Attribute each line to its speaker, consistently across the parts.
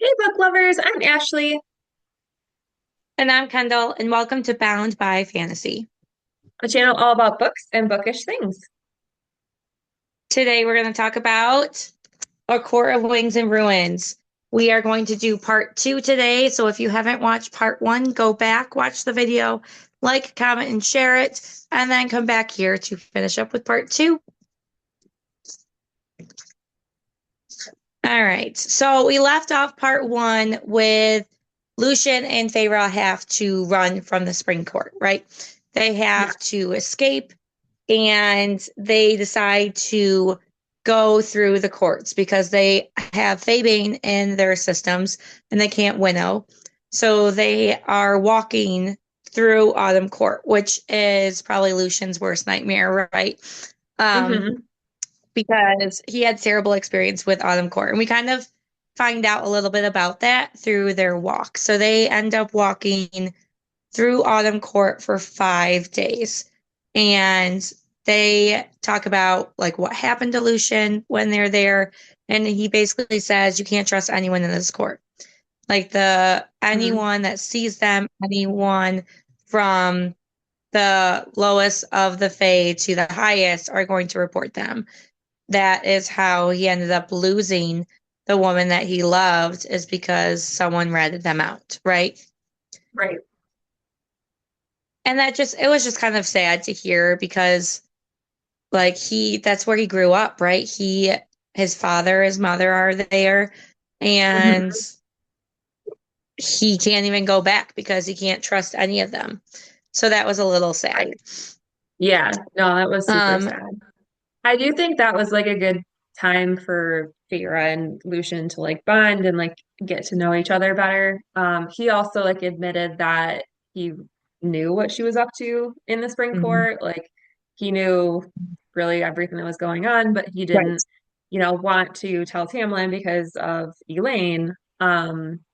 Speaker 1: Hey, book lovers, I'm Ashley,
Speaker 2: And I'm Kendall, and welcome to Bound by Fantasy.
Speaker 1: a channel all about books and bookish things.
Speaker 2: Today we're going to talk about A Court of Wings and Ruins. We are going to do part two today. So if you haven't watched part one, go back, watch the video, like, comment, and share it, and then come back here to finish up with part two. All right. So we left off part one with Lucian and Feyre have to run from the spring court, right? They
Speaker 1: Yeah.
Speaker 2: have to escape and they decide to go through the courts because they have Fabane in their systems and they can't winnow. So they are walking through Autumn Court, which is probably Lucian's worst nightmare, right? Um,
Speaker 1: hmm
Speaker 2: because he had terrible experience with Autumn Court. And we kind of find out a little bit about that through their walk. So they end up walking through Autumn Court for 5 days. And they talk about like what happened to Lucian when they're there. And he basically says you can't trust anyone in this court. Like the
Speaker 1: hmm
Speaker 2: anyone that sees them, anyone from the lowest of the Fae to the highest are going to report them. That is how he ended up losing the woman that he loved is because someone ratted them out, right?
Speaker 1: Right.
Speaker 2: And that just it was just kind of sad to hear because like that's where he grew up, right? His father, his mother are there and
Speaker 1: hmm
Speaker 2: he can't even go back because he can't trust any of them. So that was a little sad.
Speaker 1: Right. Yeah, no, that was super
Speaker 2: Um,
Speaker 1: sad. I do think that was like a good time for Feyre and Lucian to like bond and like get to know each other better. He also like admitted that he knew what she was up to in the spring
Speaker 2: mhm.
Speaker 1: court. Like he knew really everything that was going on, but he
Speaker 2: Right.
Speaker 1: didn't, want to tell Tamlin because of Elaine.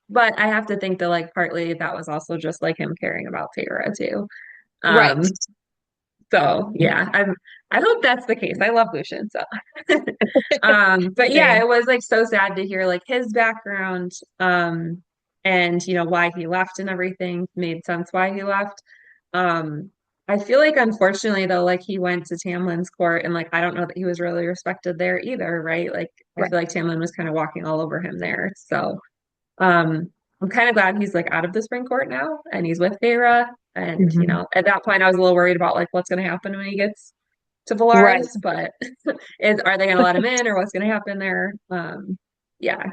Speaker 1: But I have to think that like partly that was also just like him caring about Feyre too.
Speaker 2: Right.
Speaker 1: Um, so yeah, I hope that's the case. I love Lucian, so but yeah,
Speaker 2: Same.
Speaker 1: it was like so sad to hear like his background, and why he left and everything made sense why he left. Um, I feel like unfortunately though, like he went to Tamlin's court and like I don't know that he was really respected there either, right? Like I
Speaker 2: Right.
Speaker 1: feel like Tamlin was kind of walking all over him there. So I'm kind of glad he's like out of the spring court now and he's with Feyre. And
Speaker 2: Mhm.
Speaker 1: at that point I was a little worried about like what's gonna happen when he gets to
Speaker 2: Right.
Speaker 1: Valaris, but are they gonna let him in or what's gonna happen there? Yeah.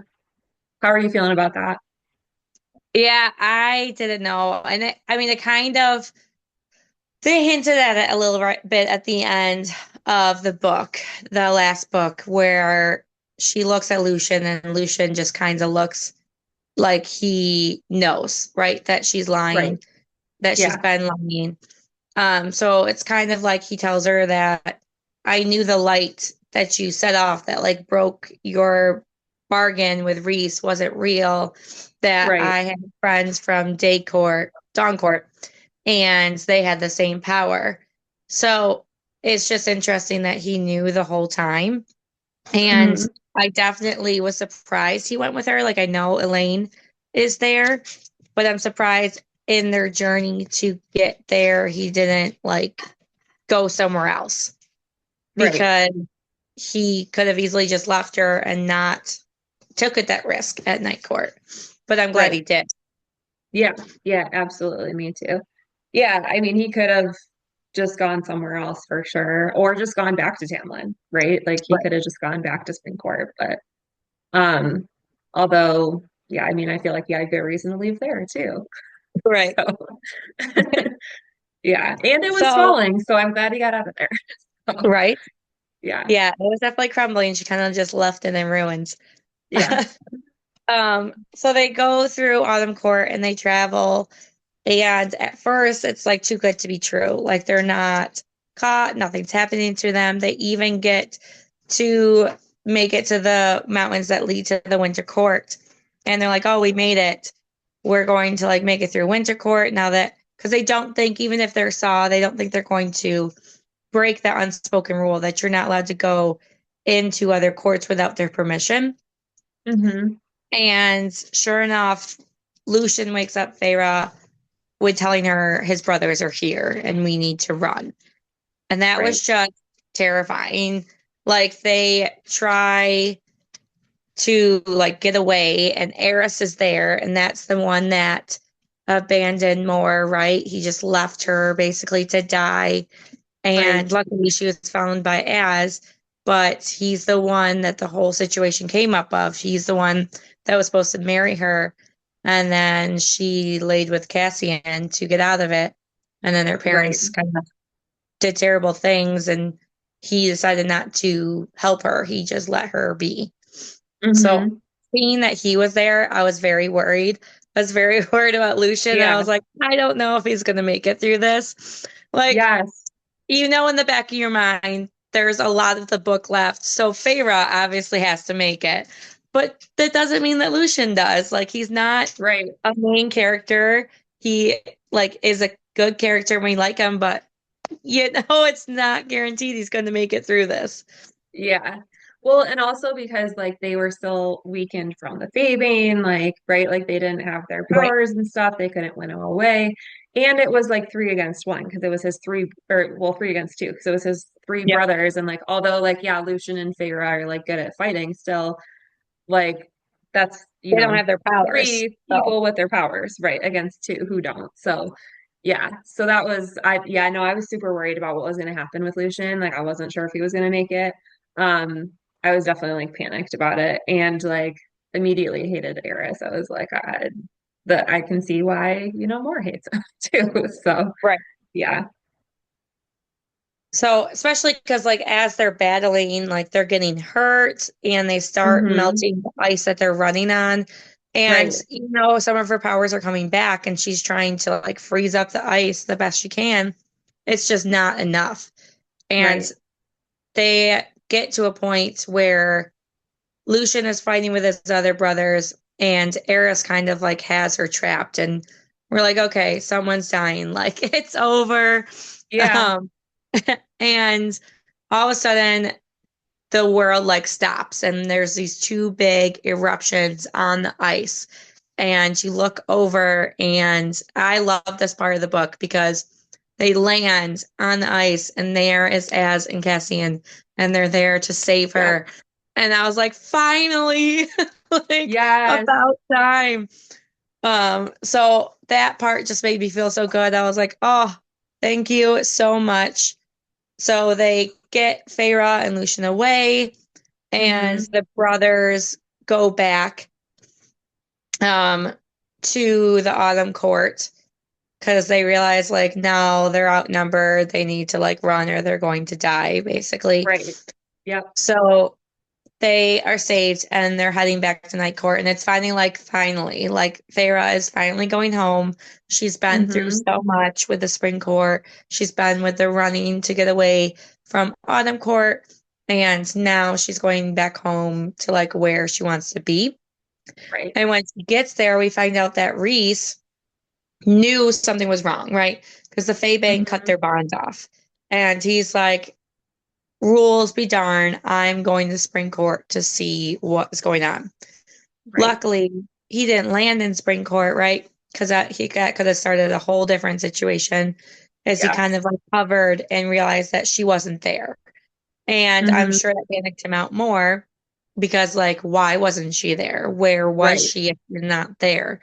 Speaker 1: How are you feeling about that?
Speaker 2: Yeah, I didn't know. And I mean, it kind of, they hinted at it a little bit at the end of the book, the last book, where she looks at Lucian and Lucian just kind of looks like he knows, right? That she's
Speaker 1: Right.
Speaker 2: lying, that she's
Speaker 1: Yeah.
Speaker 2: been lying. So it's kind of like he tells her that I knew the light that you set off that like broke your bargain with Reese wasn't real, that
Speaker 1: Right.
Speaker 2: I had friends from Dawn Court, and they had the same power. So it's just interesting that he knew the whole time. And
Speaker 1: hmm
Speaker 2: I definitely was surprised he went with her. Like I know Elaine is there, but I'm surprised in their journey to get there, he didn't like go somewhere else
Speaker 1: Right.
Speaker 2: because he could have easily just left her and not took it that risk at night court. But I'm glad
Speaker 1: Right.
Speaker 2: he did.
Speaker 1: Yeah. Yeah, absolutely. Me too. Yeah, I mean he could have just gone somewhere else for sure, or just gone back to Tamlin, right? Like he
Speaker 2: Right.
Speaker 1: could have just gone back to Springcourt, but um, although, yeah, I mean, I feel like he had good reason to leave there too.
Speaker 2: Right.
Speaker 1: So, yeah, and it was
Speaker 2: So,
Speaker 1: falling, so I'm glad he got out of there. So,
Speaker 2: right.
Speaker 1: yeah,
Speaker 2: Yeah, it was definitely crumbling. She kind of just left it in ruins.
Speaker 1: yeah,
Speaker 2: So they go through Autumn Court and they travel. And at first, it's like too good to be true. Like they're not caught, nothing's happening to them. They even get to make it to the mountains that lead to the Winter Court. And they're like, oh, we made it. We're going to like make it through Winter Court now that, because they don't think, even if they're Saw, they don't think they're going to break that unspoken rule that you're not allowed to go into other courts without their permission.
Speaker 1: hmm
Speaker 2: And sure enough, Lucian wakes up Feyre with telling her his brothers are here and we need to run. And that
Speaker 1: Right.
Speaker 2: was just terrifying. Like they try to like get away and Eris is there and that's the one that abandoned Moore, right? He just left her basically to die.
Speaker 1: Right.
Speaker 2: And luckily she was found by Az, but he's the one that the whole situation came up of. He's the one that was supposed to marry her. And then she laid with Cassian to get out of it. And then their
Speaker 1: Right.
Speaker 2: parents kind of did terrible things and he decided not to help her. He just let her be. So
Speaker 1: Mm-hmm.
Speaker 2: seeing that he was there, I was very worried. I was very worried about Lucian. I
Speaker 1: Yeah.
Speaker 2: was like, I don't know if he's going to make it through this. Like,
Speaker 1: Yes.
Speaker 2: you know, in the back of your mind, there's a lot of the book left. So Feyre obviously has to make it. But that doesn't mean that Lucian does. Like, he's not
Speaker 1: Right.
Speaker 2: a main character. He, like, is a good character when we like him, but, you know, it's not guaranteed he's going to make it through this.
Speaker 1: Yeah. Well, and also because like they were still weakened from the Fabane, like, right, like they didn't have their
Speaker 2: Right.
Speaker 1: powers and stuff, they couldn't win him away. And it was like three against one because it was his three or well, three against two because it was his three
Speaker 2: Yeah.
Speaker 1: brothers. And like although like yeah, Lucian and Feyre are like good at fighting still, like that's
Speaker 2: They don't have their powers.
Speaker 1: three
Speaker 2: So,
Speaker 1: people with their powers, right, against two who don't. So yeah, so that was yeah, no, I was super worried about what was going to happen with Lucian. Like I wasn't sure if he was going to make it. Um, I was definitely like panicked about it and like immediately hated Eris. I was like, I can see why, more hates him too. So
Speaker 2: right.
Speaker 1: yeah.
Speaker 2: So, especially because, like, as they're battling, like, they're getting hurt and they start
Speaker 1: Hmm.
Speaker 2: melting the ice that they're running on. And,
Speaker 1: Right,
Speaker 2: you know, some of her powers are coming back and she's trying to, like, freeze up the ice the best she can. It's just not enough. And
Speaker 1: right.
Speaker 2: they get to a point where Lucian is fighting with his other brothers and Eris kind of, like, has her trapped. And we're like, okay, someone's dying. Like, it's over.
Speaker 1: Yeah,
Speaker 2: Um, and all of a sudden the world like stops and there's these two big eruptions on the ice and you look over and I love this part of the book because they land on the ice and there is Az and Cassian and they're there to save
Speaker 1: yep,
Speaker 2: her and I was like finally like
Speaker 1: yes,
Speaker 2: about time. So that part just made me feel so good. I was like, oh, thank you so much. So they get Feyre and Lucian away, and
Speaker 1: hmm,
Speaker 2: the brothers go back um, to the Autumn Court because they realize, like, now they're outnumbered. They need to, like, run or they're going to die, basically.
Speaker 1: right, yep,
Speaker 2: So they are saved and they're heading back to Night Court. And it's finally, like, Feyre is finally going home. She's been through
Speaker 1: hmm,
Speaker 2: so much with the Spring Court. She's been with the running to get away from Autumn Court. And now she's going back home to like where she wants to be.
Speaker 1: right,
Speaker 2: And when she gets there, we find out that Rhys knew something was wrong, right? Because the Fae Bank cut
Speaker 1: hmm,
Speaker 2: their bonds off. And he's like, rules be darned, I'm going to Spring Court to see what's going on.
Speaker 1: right,
Speaker 2: Luckily, he didn't land in Spring Court, right? Because that could have started a whole different situation as he kind
Speaker 1: yes,
Speaker 2: of like covered and realized that she wasn't there. And I'm
Speaker 1: hmm,
Speaker 2: sure that panicked him out more because, like, why wasn't she there? Where was
Speaker 1: right,
Speaker 2: she if you're not there?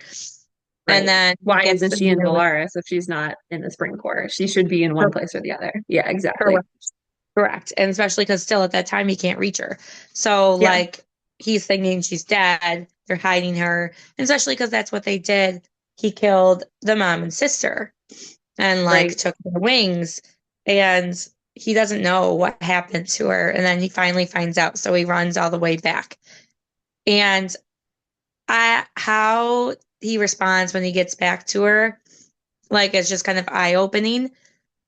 Speaker 2: And
Speaker 1: right.
Speaker 2: then he
Speaker 1: Why
Speaker 2: gets
Speaker 1: isn't
Speaker 2: the
Speaker 1: she in
Speaker 2: news.
Speaker 1: Valaris if she's not in the Spring Court? She should be in one place or the other. Yeah, exactly.
Speaker 2: Correct. Correct. And especially because still at that time he can't reach her. So
Speaker 1: Yeah,
Speaker 2: like he's thinking she's dead. They're hiding her. And especially because that's what they did. He killed the mom and sister and like
Speaker 1: right.
Speaker 2: took their wings. And he doesn't know what happened to her. And then he finally finds out. So he runs all the way back. And how he responds when he gets back to her, like it's just kind of eye-opening.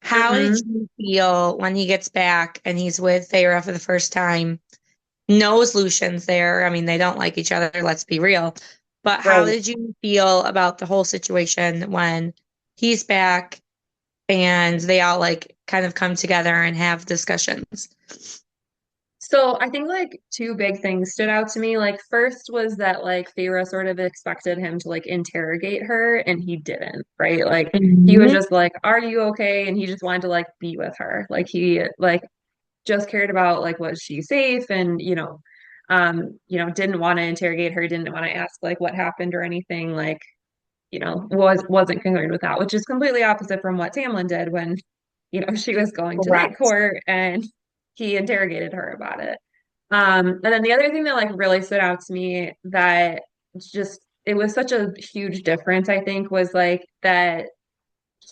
Speaker 2: How did
Speaker 1: Hmm.
Speaker 2: you feel when he gets back and he's with Feyre for the first time? Knows Lucian's there. I mean, they don't like each other, let's be real. But how
Speaker 1: Right.
Speaker 2: did you feel about the whole situation when he's back and they all like kind of come together and have discussions?
Speaker 1: So I think like two big things stood out to me. Like first was that like Feyre sort of expected him to like interrogate her and he didn't, right? Like he was
Speaker 2: Mhm.
Speaker 1: just like, "Are you okay?" And he just wanted to like be with her. Like he like just cared about like was she safe and didn't want to interrogate her, didn't want to ask like what happened or anything, like, wasn't concerned with that, which is completely opposite from what Tamlin did when, she was going to night
Speaker 2: Correct.
Speaker 1: court and he interrogated her about it. And then the other thing that like really stood out to me that just it was such a huge difference, I think, was like that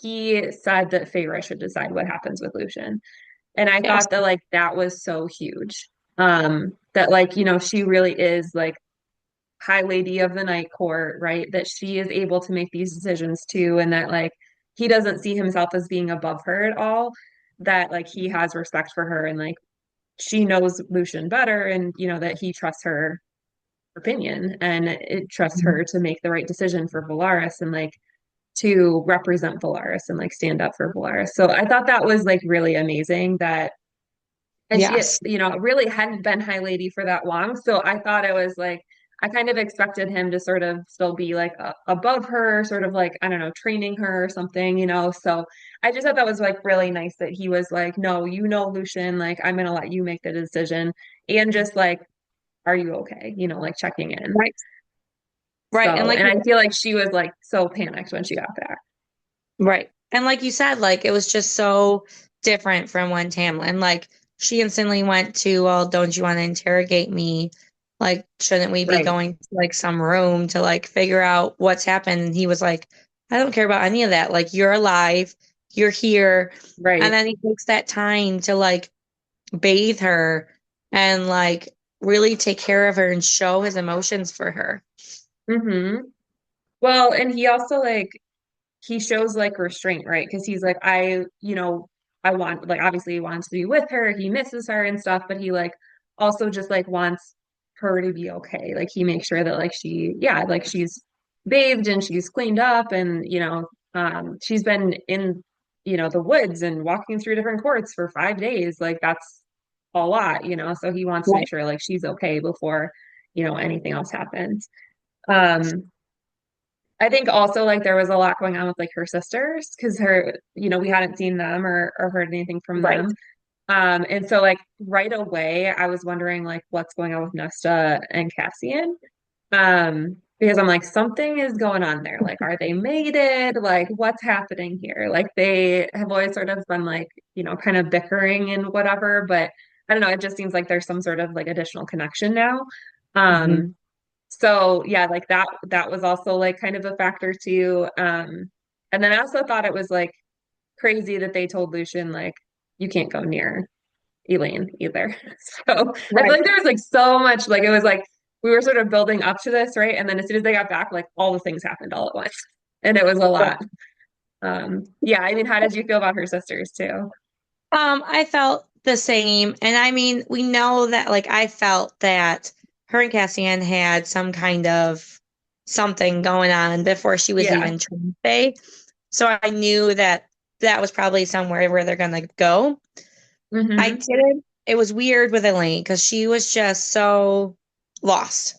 Speaker 1: he said that Feyre should decide what happens with Lucian. And I
Speaker 2: Yes.
Speaker 1: thought that like that was so huge. That like, she really is like High Lady of the Night Court, right? That she is able to make these decisions too, and that like he doesn't see himself as being above her at all, that like he has respect for her and like she knows Lucian better and that he trusts her opinion and it trusts
Speaker 2: Mhm.
Speaker 1: her to make the right decision for Valaris and like to represent Valaris and like stand up for Valaris. So I thought that was like really amazing that and she,
Speaker 2: Yes.
Speaker 1: really hadn't been High Lady for that long. So I thought it was like, I kind of expected him to sort of still be like above her, sort of like, I don't know, training her or something. So I just thought that was like really nice that he was like, no, Lucian, like, I'm going to let you make the decision. And just like, are you okay? Like checking in.
Speaker 2: Right. Right. And
Speaker 1: So,
Speaker 2: like
Speaker 1: and I feel like she was like so panicked when she got back.
Speaker 2: right. And like you said, like it was just so different from when Tamlin, like she instantly went to, well, don't you want to interrogate me? Like, shouldn't we be
Speaker 1: Right.
Speaker 2: going to like some room to like figure out what's happened? And he was like, I don't care about any of that. Like, you're alive, you're here. And
Speaker 1: Right.
Speaker 2: then he takes that time to like bathe her and like really take care of her and show his emotions for her.
Speaker 1: Mm-hmm. Well, and he also like he shows like restraint, right? Because he's like, I want, like, obviously he wants to be with her, he misses her and stuff, but he like also just like wants her to be okay. Like he makes sure that like yeah, like she's bathed and she's cleaned up and she's been in the woods and walking through different courts for 5 days. Like that's a lot. So he wants to make
Speaker 2: Right.
Speaker 1: sure like she's okay before anything else happens. Um, I think also like there was a lot going on with like her sisters because we hadn't seen them or heard anything from
Speaker 2: Right.
Speaker 1: them. And so like right away I was wondering like what's going on with Nesta and Cassian. Because I'm like something is going on there. Like are they mated? Like what's happening here? Like they have always sort of been like, kind of bickering and whatever, but I don't know, it just seems like there's some sort of like additional connection now.
Speaker 2: Mhm.
Speaker 1: Um, so yeah, like that was also like kind of a factor too. And then I also thought it was like crazy that they told Lucian like you can't go near Elaine either. So I feel
Speaker 2: Right.
Speaker 1: like there was like so much like it was like we were sort of building up to this, right? And then as soon as they got back, like all the things happened all at once. And it was a lot. Yeah, I mean, how did you feel about her sisters too?
Speaker 2: I felt the same. And I mean, we know that like I felt that her and Cassian had some kind of something going on before she was
Speaker 1: Yeah.
Speaker 2: even trying to say. So I knew that that was probably somewhere where they're gonna go. I
Speaker 1: Hmm.
Speaker 2: didn't. It was weird with Elaine because she was just so lost,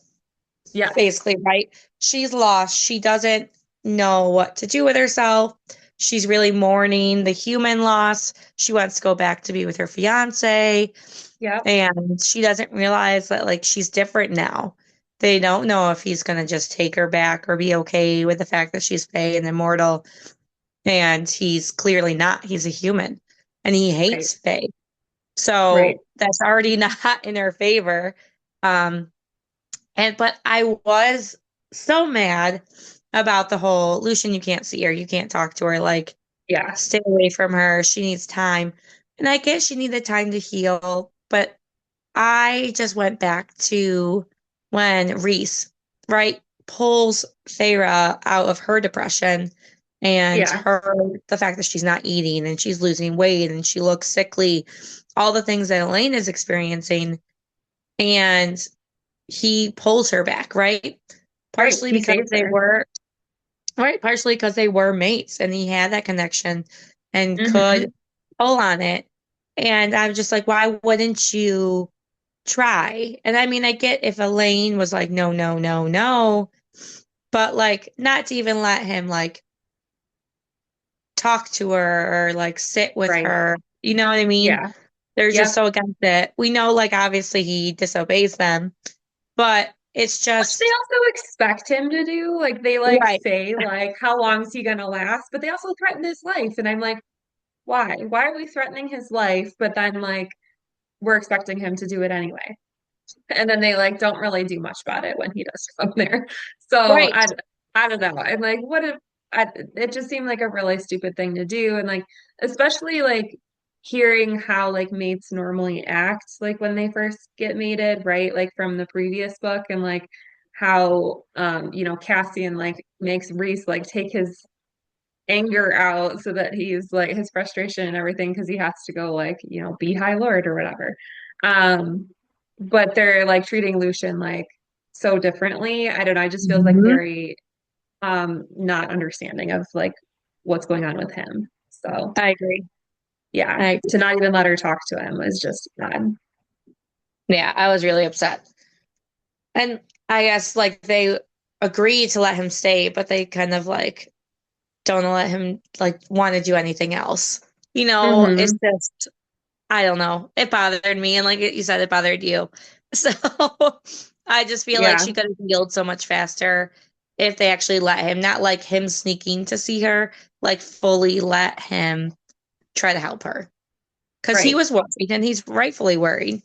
Speaker 1: Yes.
Speaker 2: basically, right? She's lost. She doesn't know what to do with herself. She's really mourning the human loss. She wants to go back to be with her fiance,
Speaker 1: Yep.
Speaker 2: and she doesn't realize that like she's different now. They don't know if he's gonna just take her back or be okay with the fact that she's Fae and immortal. And he's clearly not. He's a human, and he
Speaker 1: Right.
Speaker 2: hates Fae.
Speaker 1: Right.
Speaker 2: So that's already not in her favor. Um, and but I was so mad about the whole Lucian, you can't see her, you can't talk to her, like
Speaker 1: Yeah.
Speaker 2: stay away from her. She needs time. And I guess she needed time to heal, but I just went back to when Rhys, right, pulls Feyre out of her depression and
Speaker 1: Yeah.
Speaker 2: her the fact that she's not eating and she's losing weight and she looks sickly, all the things that Elaine is experiencing, and he pulls her back, right?
Speaker 1: Right.
Speaker 2: Partially
Speaker 1: He
Speaker 2: because
Speaker 1: saves
Speaker 2: they
Speaker 1: her.
Speaker 2: were right, partially because they were mates and he had that connection and could
Speaker 1: Hmm.
Speaker 2: pull on it. And I'm just like, why wouldn't you try. And I mean, I get if Elaine was like, no, no, no, no, but like not to even let him like talk to her or like sit with
Speaker 1: Right.
Speaker 2: her. You know what I mean?
Speaker 1: Yeah.
Speaker 2: They're just
Speaker 1: Yep.
Speaker 2: so against it. We know, like, obviously he disobeys them, but it's
Speaker 1: Which they
Speaker 2: just
Speaker 1: also expect him to do. Like they like
Speaker 2: right,
Speaker 1: say like how long is he gonna last? But they also threaten his life. And I'm like, why? Why are we threatening his life? But then like we're expecting him to do it anyway. And then they like don't really do much about it when he does come there. So
Speaker 2: right.
Speaker 1: I don't know. I'm like, what if it just seemed like a really stupid thing to do, and like especially like hearing how like mates normally act like when they first get mated, right? Like from the previous book, and like how Cassian like makes Rhys like take his anger out so that he's like his frustration and everything because he has to go like be High Lord or whatever. um but they're like treating Lucian like so differently. I don't know, it just feels like
Speaker 2: Mhm.
Speaker 1: very not understanding of like what's going on with him. So
Speaker 2: I agree.
Speaker 1: yeah,
Speaker 2: I agree.
Speaker 1: to not even let her talk to him was just bad.
Speaker 2: Yeah, I was really upset. And I guess like they agree to let him stay, but they kind of like don't let him like want to do anything else. It's
Speaker 1: Hmm.
Speaker 2: just I don't know. It bothered me, and like you said, it bothered you. So I just feel like
Speaker 1: Yeah.
Speaker 2: she could have healed so much faster if they actually let him, not like him sneaking to see her, like fully let him try to help her. Because he
Speaker 1: Right.
Speaker 2: was worried, and he's rightfully worried.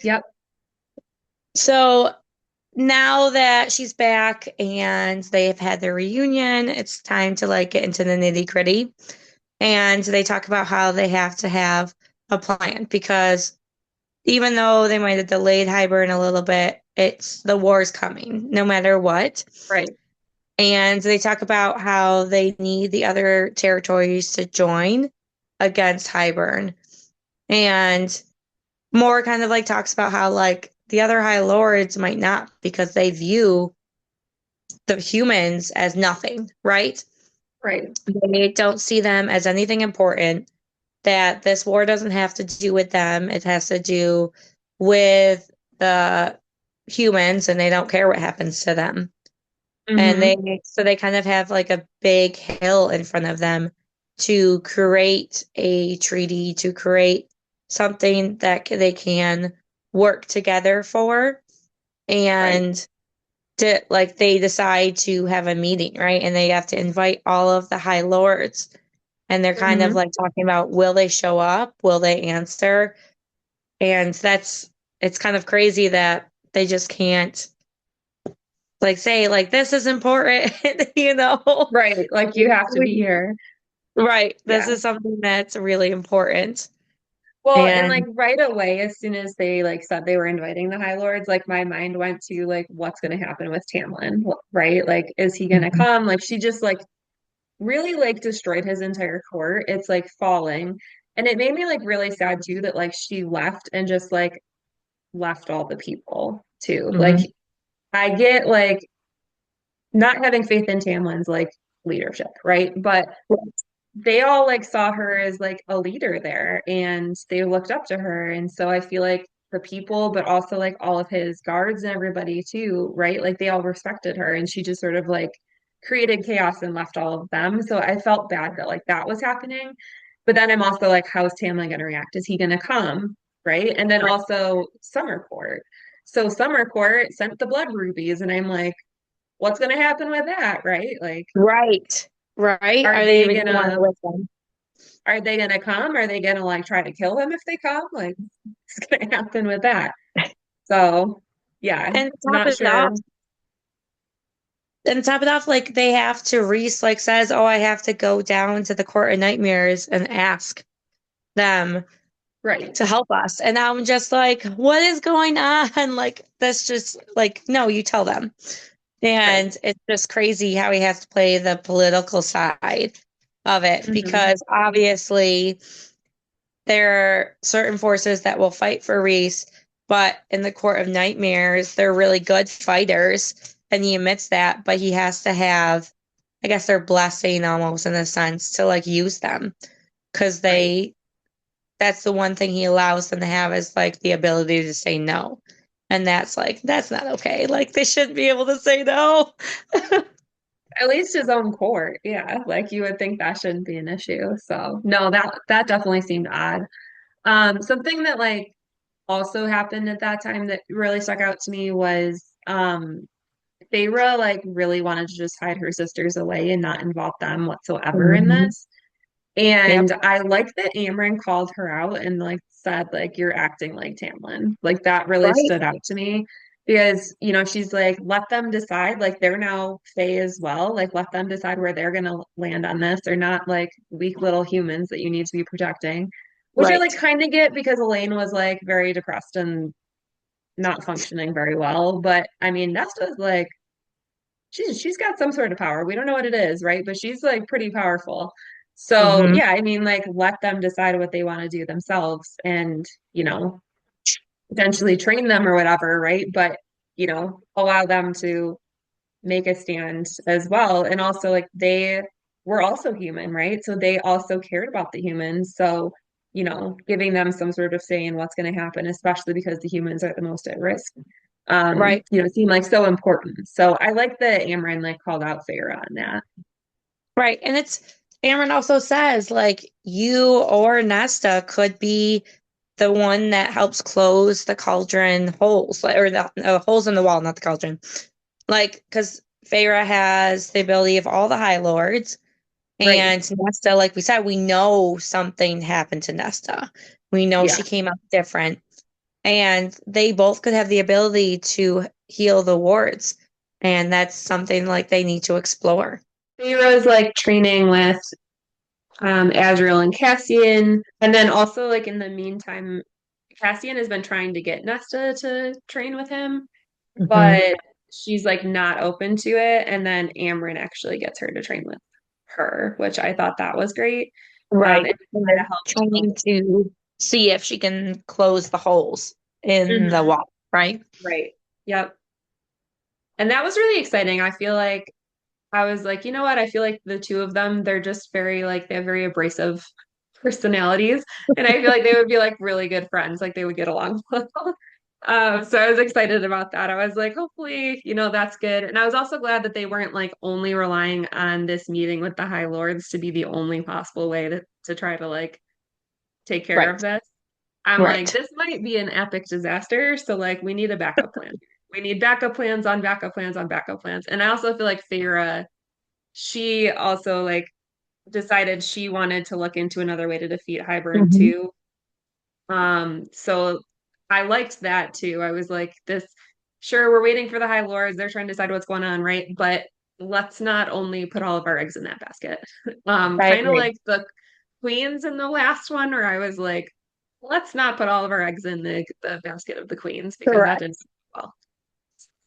Speaker 1: Yep.
Speaker 2: So now that she's back and they've had their reunion, it's time to like get into the nitty gritty. And they talk about how they have to have a plan because even though they might have delayed Hybern a little bit, it's the war's coming no matter what.
Speaker 1: Right.
Speaker 2: And they talk about how they need the other territories to join against Hybern. And more kind of like talks about how like the other High Lords might not because they view the humans as nothing, right?
Speaker 1: Right.
Speaker 2: They don't see them as anything important, that this war doesn't have to do with them. It has to do with the humans and they don't care what happens to them. And
Speaker 1: Hmm.
Speaker 2: they kind of have like a big hill in front of them to create a treaty, to create something that they can work together for.
Speaker 1: Right.
Speaker 2: And like they decide to have a meeting, right? And they have to invite all of the high lords. And they're kind of
Speaker 1: Hmm.
Speaker 2: like talking about will they show up? Will they answer? And it's kind of crazy that they just can't like say like this is important, you know?
Speaker 1: Right. Like you have to be here.
Speaker 2: Right. This
Speaker 1: Yeah.
Speaker 2: is something that's really important.
Speaker 1: Well, and like
Speaker 2: And
Speaker 1: right away, as soon as they like said they were inviting the High Lords, like my mind went to like what's going to happen with Tamlin, right? Like, is he going to
Speaker 2: Mhm.
Speaker 1: come? Like, she just like really like destroyed his entire court. It's like falling, and it made me like really sad too that like she left and just like left all the people too. Like,
Speaker 2: Mhm.
Speaker 1: I get like not having faith in Tamlin's like leadership, right? But they all like saw her as like a leader there and they looked up to her. And so I feel like the people, but also like all of his guards and everybody too, right? Like they all respected her and she just sort of like created chaos and left all of them. So I felt bad that like that was happening. But then I'm also like, how is Tamlin going to react? Is he going to come? Right. And then also Summer Court. So Summer Court sent the blood rubies, and I'm like, what's going to happen with that? Right. Like,
Speaker 2: Right. Right.
Speaker 1: are
Speaker 2: Are they
Speaker 1: they
Speaker 2: even going to want to
Speaker 1: gonna
Speaker 2: listen?
Speaker 1: are they gonna come? Are they gonna like try to kill him if they come? Like, what's gonna happen with that? So, yeah,
Speaker 2: And top
Speaker 1: not
Speaker 2: it off,
Speaker 1: sure.
Speaker 2: like they have to Reese like says, "Oh, I have to go down to the court of nightmares and ask them
Speaker 1: Right.
Speaker 2: to help us." And I'm just like, "What is going on?" Like that's just like, no, you tell them.
Speaker 1: Right.
Speaker 2: And it's just crazy how he has to play the political side of it
Speaker 1: Hmm.
Speaker 2: because obviously there are certain forces that will fight for Reese, but in the Court of Nightmares, they're really good fighters. And he admits that, but he has to have, I guess, their blessing almost in a sense to like use them because
Speaker 1: Right.
Speaker 2: that's the one thing he allows them to have is like the ability to say no. And that's like, that's not okay. Like they shouldn't be able to say no.
Speaker 1: At least his own court. Yeah. Like you would think that shouldn't be an issue. So no, that definitely seemed odd. Something that like also happened at that time that really stuck out to me was Feyre like really wanted to just hide her sisters away and not involve them whatsoever in
Speaker 2: Mhm.
Speaker 1: this.
Speaker 2: Yep.
Speaker 1: And I like that Amryn called her out and like said like you're acting like Tamlin. Like that really
Speaker 2: Right.
Speaker 1: stood out to me because she's like let them decide like they're now Fae as well. Like let them decide where they're gonna land on this. They're not like weak little humans that you need to be protecting. Which I like
Speaker 2: Right.
Speaker 1: kind of get because Elaine was like very depressed and not functioning very well. But I mean Nesta's like she's got some sort of power. We don't know what it is, right? But she's like pretty powerful. So
Speaker 2: Hmm.
Speaker 1: yeah, I mean, like let them decide what they want to do themselves and, potentially train them or whatever, right? But, allow them to make a stand as well. And also like they were also human, right? So they also cared about the humans. So, giving them some sort of say in what's going to happen, especially because the humans are the most at risk,
Speaker 2: Right.
Speaker 1: seem like so important. So I like that Amryn like called out Feyre on that.
Speaker 2: Right. And it's Aaron also says like you or Nesta could be the one that helps close the cauldron holes, like, or the holes in the wall, not the cauldron. Like, because Feyre has the ability of all the High Lords,
Speaker 1: Right.
Speaker 2: and Nesta, like we said, we know something happened to Nesta. We know
Speaker 1: Yeah.
Speaker 2: she came out different, and they both could have the ability to heal the wards, and that's something like they need to explore.
Speaker 1: Feyre's like training with Azriel and Cassian. And then also like in the meantime, Cassian has been trying to get Nesta to train with him,
Speaker 2: Hmm.
Speaker 1: but she's like not open to it. And then Amryn actually gets her to train with her, which I thought that was great.
Speaker 2: Right.
Speaker 1: It
Speaker 2: And
Speaker 1: kind
Speaker 2: they're
Speaker 1: of helped
Speaker 2: trying
Speaker 1: both.
Speaker 2: to see if she can close the holes in the
Speaker 1: Mhm.
Speaker 2: wall, right?
Speaker 1: Right. Yep. And that was really exciting. I feel like I was like, you know what? I feel like the two of them, they're just very like they have very abrasive personalities. And I feel like they would be like really good friends. Like they would get along well. So I was excited about that. I was like, hopefully, that's good. And I was also glad that they weren't like only relying on this meeting with the High Lords to be the only possible way to try to like take care of
Speaker 2: Right.
Speaker 1: this. I'm like,
Speaker 2: Right.
Speaker 1: this might be an epic disaster. So like we need a backup plan. We need backup plans on backup plans on backup plans. And I also feel like Feyre, she also like decided she wanted to look into another way to defeat Hybern
Speaker 2: Hmm.
Speaker 1: too. So I liked that too. I was like, this, sure, we're waiting for the High Lords. They're trying to decide what's going on, right? But let's not only put all of our eggs in that basket.
Speaker 2: I
Speaker 1: Kind of
Speaker 2: agree.
Speaker 1: like the queens in the last one, where I was like, let's not put all of our eggs in the basket of the queens because that didn't
Speaker 2: Correct.
Speaker 1: well.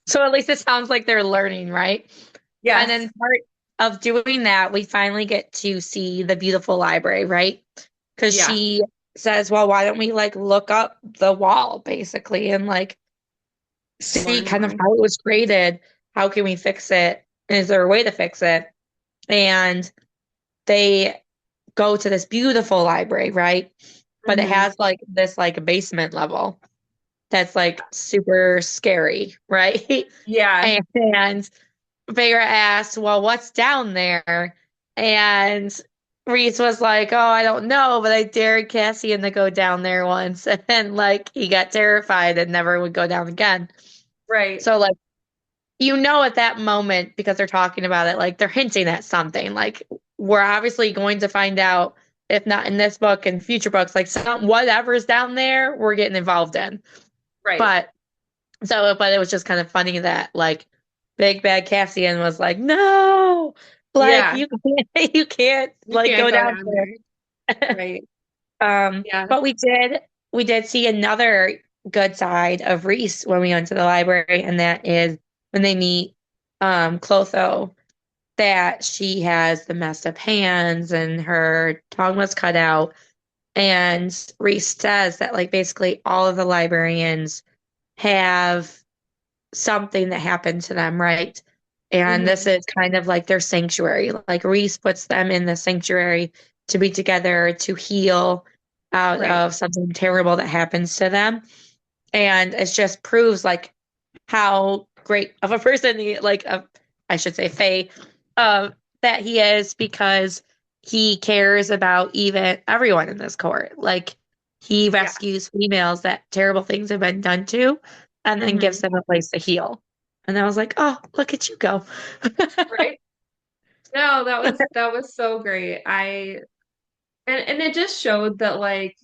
Speaker 2: So at least it sounds like they're learning, right? And
Speaker 1: Yes.
Speaker 2: then part of doing that, we finally get to see the beautiful library, right? Because
Speaker 1: Yeah.
Speaker 2: she says, well, why don't we like look up the wall basically and like see
Speaker 1: Learn
Speaker 2: kind of
Speaker 1: more.
Speaker 2: how it was created? How can we fix it? Is there a way to fix it? And they go to this beautiful library, right? But it
Speaker 1: Hmm.
Speaker 2: has like this like basement level that's like super scary, right?
Speaker 1: Yeah.
Speaker 2: And Vega asked, well, what's down there? And Reese was like, oh, I don't know, but I dared Cassian to go down there once. And then, like, he got terrified and never would go down again.
Speaker 1: Right.
Speaker 2: So, like, at that moment, because they're talking about it, like, they're hinting at something. Like, we're obviously going to find out, if not in this book, in future books, like, whatever's down there, we're getting involved in.
Speaker 1: Right.
Speaker 2: But but it was just kind of funny that like Big Bad Cassian was like, no, like
Speaker 1: Yeah.
Speaker 2: you can't
Speaker 1: You
Speaker 2: like
Speaker 1: can't
Speaker 2: go
Speaker 1: go
Speaker 2: down
Speaker 1: down there.
Speaker 2: there.
Speaker 1: Right. Yeah.
Speaker 2: But we did see another good side of Reese when we went to the library, and that is when they meet Clotho, that she has the messed up hands and her tongue was cut out. And Reese says that like basically all of the librarians have something that happened to them, right? And this
Speaker 1: Hmm.
Speaker 2: is kind of like their sanctuary. Like Reese puts them in the sanctuary to be together, to heal, out
Speaker 1: Right.
Speaker 2: of something terrible that happens to them. And it just proves like how great of a person I should say Faye, uh, that he is because he cares about even everyone in this court. Like he
Speaker 1: Yeah.
Speaker 2: rescues females that terrible things have been done to and then gives
Speaker 1: Hmm.
Speaker 2: them a place to heal. And I was like, oh, look at you go.
Speaker 1: Right. No, that was so great. And it just showed that like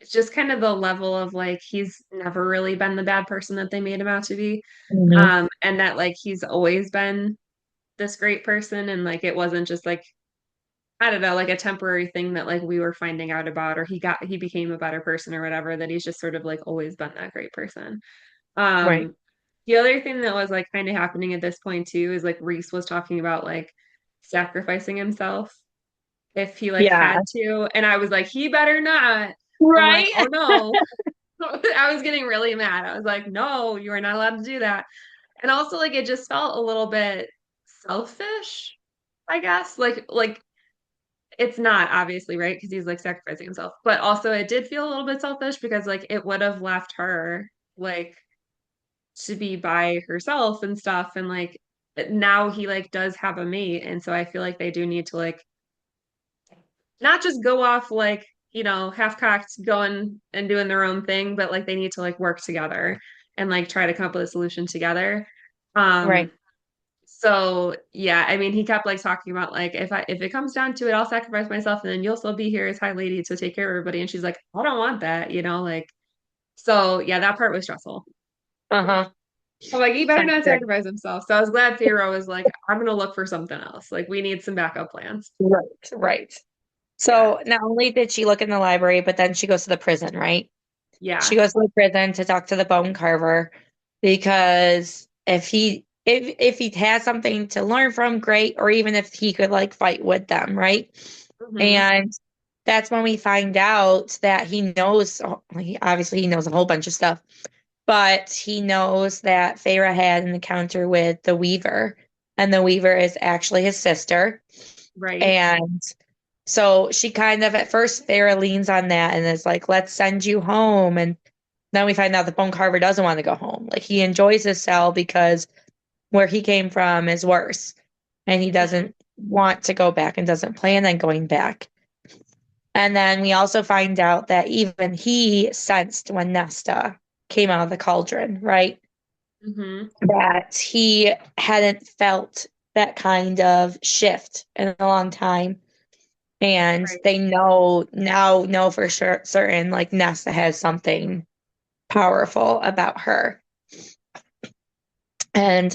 Speaker 1: it's just kind of the level of like he's never really been the bad person that they made him out to be.
Speaker 2: Mhm.
Speaker 1: And that like he's always been this great person and like it wasn't just like I don't know, like a temporary thing that like we were finding out about or he became a better person or whatever, that he's just sort of like always been that great person.
Speaker 2: Right.
Speaker 1: Um the other thing that was like kind of happening at this point too is like Reese was talking about like sacrificing himself if he like
Speaker 2: Yeah.
Speaker 1: had to. And I was like, he better not. I'm like,
Speaker 2: Right.
Speaker 1: oh no. I was getting really mad. I was like, no, you are not allowed to do that. And also like it just felt a little bit selfish, I guess. Like it's not obviously right because he's like sacrificing himself, but also it did feel a little bit selfish because like it would have left her like to be by herself and stuff and like now he like does have a mate and so I feel like they do need to like not just go off like, half cocked going and doing their own thing, but like they need to like work together and like try to come up with a solution together.
Speaker 2: Right.
Speaker 1: Um, so yeah, I mean, he kept like talking about like if it comes down to it, I'll sacrifice myself and then you'll still be here as High Lady to take care of everybody. And she's like, I don't want that, like so yeah, that part was stressful.
Speaker 2: Uh-huh.
Speaker 1: I'm like, he better
Speaker 2: That's
Speaker 1: not
Speaker 2: good.
Speaker 1: sacrifice himself. So I was glad Fiyero was like, I'm gonna look for something else. Like we need some backup plans.
Speaker 2: Right. Right.
Speaker 1: Yeah.
Speaker 2: So not only did she look in the library, but then she goes to the prison, right? She
Speaker 1: Yeah.
Speaker 2: goes to the prison to talk to the bone carver because if he had something to learn from, great, or even if he could like fight with them, right?
Speaker 1: Hmm.
Speaker 2: And that's when we find out that he knows a whole bunch of stuff, but he knows that Feyre had an encounter with the Weaver, and the Weaver is actually his sister.
Speaker 1: Right.
Speaker 2: And so she kind of, at first, Farah leans on that and is like, let's send you home. And then we find out the bone carver doesn't want to go home. Like, he enjoys his cell because where he came from is worse. And he
Speaker 1: Mhm.
Speaker 2: doesn't want to go back and doesn't plan on going back. And then we also find out that even he sensed when Nesta came out of the cauldron, right?
Speaker 1: Hmm.
Speaker 2: That he hadn't felt that kind of shift in a long time. And
Speaker 1: Right.
Speaker 2: they know for sure certain like Nesta has something powerful about her. And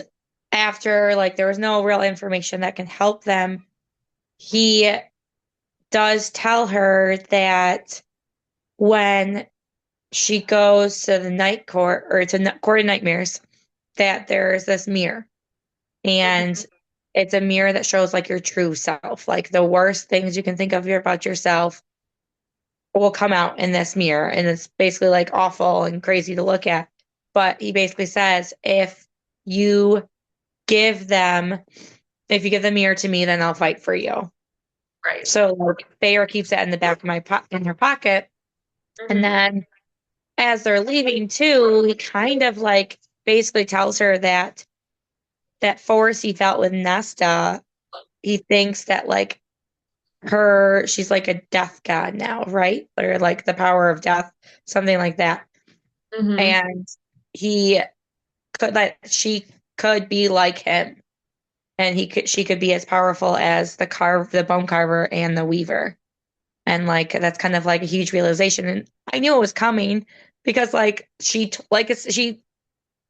Speaker 2: after like there was no real information that can help them, he does tell her that when she goes to the night court or to court of nightmares, that there's this mirror and
Speaker 1: Hmm.
Speaker 2: it's a mirror that shows like your true self, like the worst things you can think of about yourself will come out in this mirror and it's basically like awful and crazy to look at. But he basically says you give them if you give the mirror to me, then I'll fight for you.
Speaker 1: Right.
Speaker 2: So like Feyre keeps that in the back of in her pocket. And
Speaker 1: Hmm.
Speaker 2: then as they're leaving too, he kind of like basically tells her that that force he felt with Nesta, he thinks that like she's like a death god now, right? Or like the power of death, something like that.
Speaker 1: Hmm.
Speaker 2: And he she could be like him and she could be as powerful as the bone carver and the weaver. And like that's kind of like a huge realization. And I knew it was coming because like she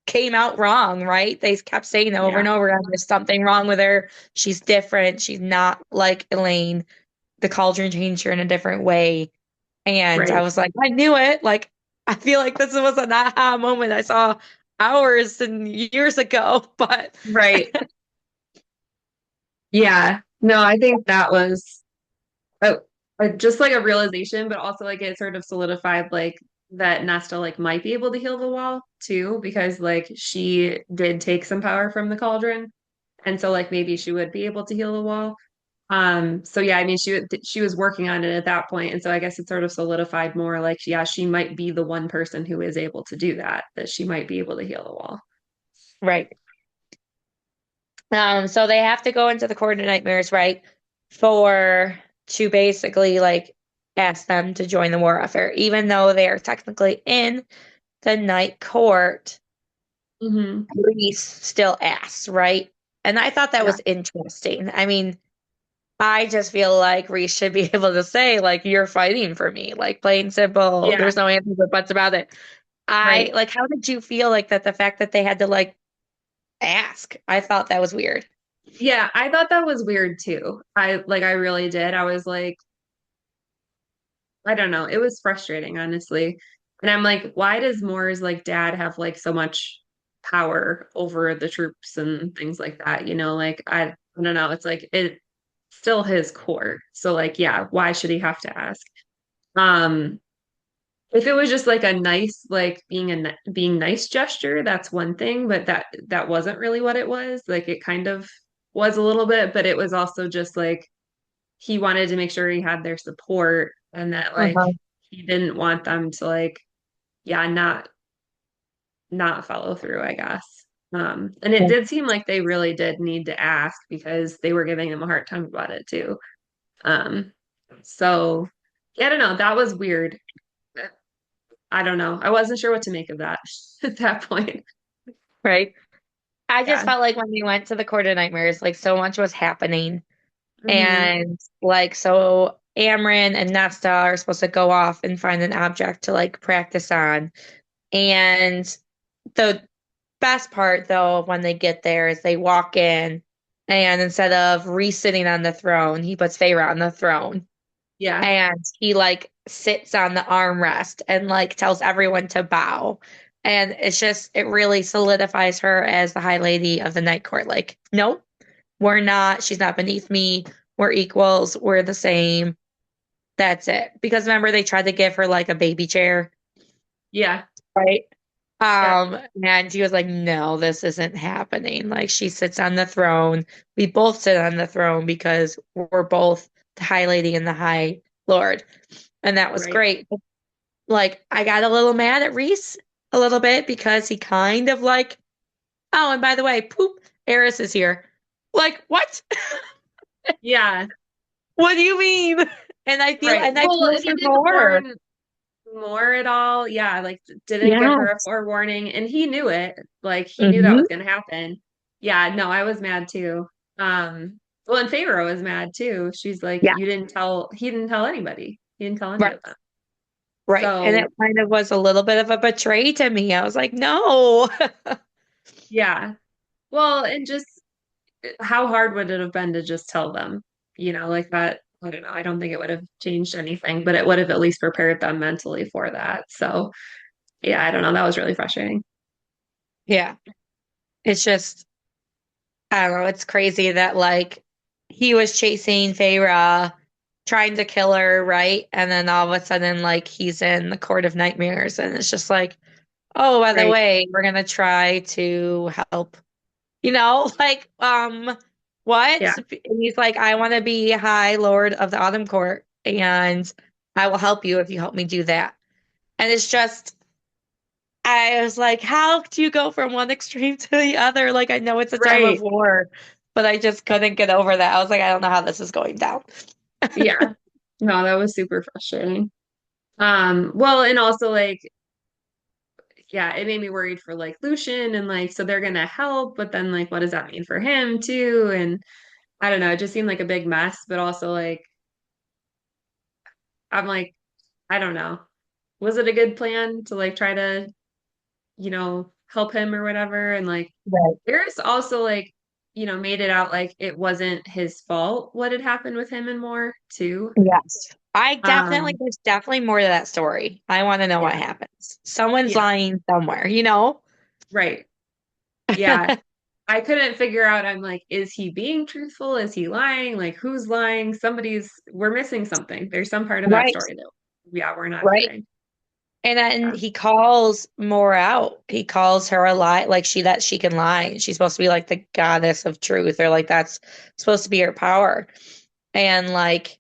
Speaker 2: came out wrong, right? They kept saying over and
Speaker 1: Yeah.
Speaker 2: over again, there's something wrong with her. She's different. She's not like Elaine. The cauldron changed her in a different way. And I
Speaker 1: Right.
Speaker 2: was like, I knew it. Like, I feel like this was an aha moment I saw hours and years ago, but
Speaker 1: Right. Yeah. No, I think that was just like a realization, but also like it sort of solidified like that Nesta like might be able to heal the wall too, because like she did take some power from the cauldron. And so like maybe she would be able to heal the wall. So yeah, I mean, she was working on it at that point, and so I guess it sort of solidified more like, yeah, she might be the one person who is able to do that, that she might be able to heal the wall.
Speaker 2: Right. So they have to go into the court of nightmares, right? For to basically like ask them to join the war effort, even though they are technically in the night court.
Speaker 1: Hmm.
Speaker 2: Reese still asks, right? And I thought that
Speaker 1: Yeah,
Speaker 2: was interesting. I mean, I just feel like Reese should be able to say, like, you're fighting for me, like plain simple.
Speaker 1: yeah,
Speaker 2: There's no ands or buts about it. I
Speaker 1: right.
Speaker 2: like, how did you feel like that? The fact that they had to like ask, I thought that was weird.
Speaker 1: Yeah, I thought that was weird too. I really did. I was like, I don't know. It was frustrating, honestly. And I'm like, why does Moore's like dad have like so much power over the troops and things like that? Like I don't know. It's like it's still his court. So like, yeah, why should he have to ask? Um, if it was just like a nice, like being nice gesture, that's one thing, but that wasn't really what it was. Like it kind of was a little bit, but it was also just like he wanted to make sure he had their support and that like
Speaker 2: Uh-huh.
Speaker 1: he didn't want them to like yeah not follow through, I guess. And it did seem like they really did need to ask because they were giving him a hard time about it too. So yeah, I don't know, that was weird. I don't know, I wasn't sure what to make of that at that point.
Speaker 2: Right. I just
Speaker 1: Yeah.
Speaker 2: felt like when we went to the Court of Nightmares, like so much was happening.
Speaker 1: Hmm.
Speaker 2: And like, so Amryn and Nesta are supposed to go off and find an object to like practice on. And the best part, though, when they get there is they walk in and instead of re-sitting on the throne, he puts Feyre on the throne
Speaker 1: Yeah.
Speaker 2: and he like sits on the armrest and like tells everyone to bow. And it's just, it really solidifies her as the High Lady of the Night Court. Like, nope, we're not, she's not beneath me. We're equals. We're the same. That's it. Because remember, they tried to give her like a baby chair,
Speaker 1: Yeah.
Speaker 2: right?
Speaker 1: Yep.
Speaker 2: And she was like, no, this isn't happening. Like she sits on the throne. We both sit on the throne because we're both the High Lady and the High Lord. And that was
Speaker 1: Right.
Speaker 2: great. Like I got a little mad at Reese a little bit because he kind of like, oh, and by the way, poop, Eris is here. Like, what?
Speaker 1: Yeah.
Speaker 2: What do you mean?
Speaker 1: Right.
Speaker 2: And I
Speaker 1: Well,
Speaker 2: feel
Speaker 1: and he
Speaker 2: for
Speaker 1: didn't
Speaker 2: her.
Speaker 1: warn more at all. Yeah, like didn't give her a
Speaker 2: Yes.
Speaker 1: forewarning, and he knew it. Like he knew that
Speaker 2: Hmm.
Speaker 1: was going to happen. Yeah, no, I was mad too. Well, and Pharaoh was mad too. She's like,
Speaker 2: Yeah.
Speaker 1: you didn't tell. He didn't tell anybody. He didn't tell any
Speaker 2: Right.
Speaker 1: of them.
Speaker 2: Right. And it
Speaker 1: So
Speaker 2: kind of was a little bit of a betray to me. I was like, no.
Speaker 1: yeah. Well, and just how hard would it have been to just tell them? Like that. I don't know. I don't think it would have changed anything, but it would have at least prepared them mentally for that. So yeah, I don't know. That was really frustrating.
Speaker 2: Yeah. It's just, I don't know. It's crazy that like he was chasing Feyre, trying to kill her, right? And then all of a sudden, like he's in the Court of Nightmares. And it's just like, oh, by the
Speaker 1: Right.
Speaker 2: way, we're gonna try to help. Like,
Speaker 1: Yeah.
Speaker 2: what? And he's like, I want to be High Lord of the Autumn Court, and I will help you if you help me do that. And it's just, I was like, how do you go from one extreme to the other? Like, I know it's a time of
Speaker 1: Right.
Speaker 2: war, but I just couldn't get over that. I was like, I don't know how this is going down.
Speaker 1: Yeah. No, that was super frustrating. Well, and also like, yeah, it made me worried for like Lucian and like, so they're gonna help, but then like, what does that mean for him too? And I don't know, it just seemed like a big mess, but also like, I'm like, I don't know. Was it a good plan to like try to, help him or whatever? And like,
Speaker 2: Right.
Speaker 1: there's also like, made it out like it wasn't his fault what had happened with him and more too.
Speaker 2: Yes.
Speaker 1: Um,
Speaker 2: There's definitely more to that story. I want to know what
Speaker 1: yeah,
Speaker 2: happens. Someone's
Speaker 1: yeah,
Speaker 2: lying somewhere?
Speaker 1: right. Yeah. I couldn't figure out, I'm like, is he being truthful? Is he lying? Like, who's lying? We're missing something. There's some part of that
Speaker 2: Right.
Speaker 1: story that, yeah, we're not
Speaker 2: Right.
Speaker 1: getting.
Speaker 2: And then
Speaker 1: Yeah.
Speaker 2: he calls More out. He calls her a lie, like that she can lie. She's supposed to be like the goddess of truth, or like that's supposed to be her power. And like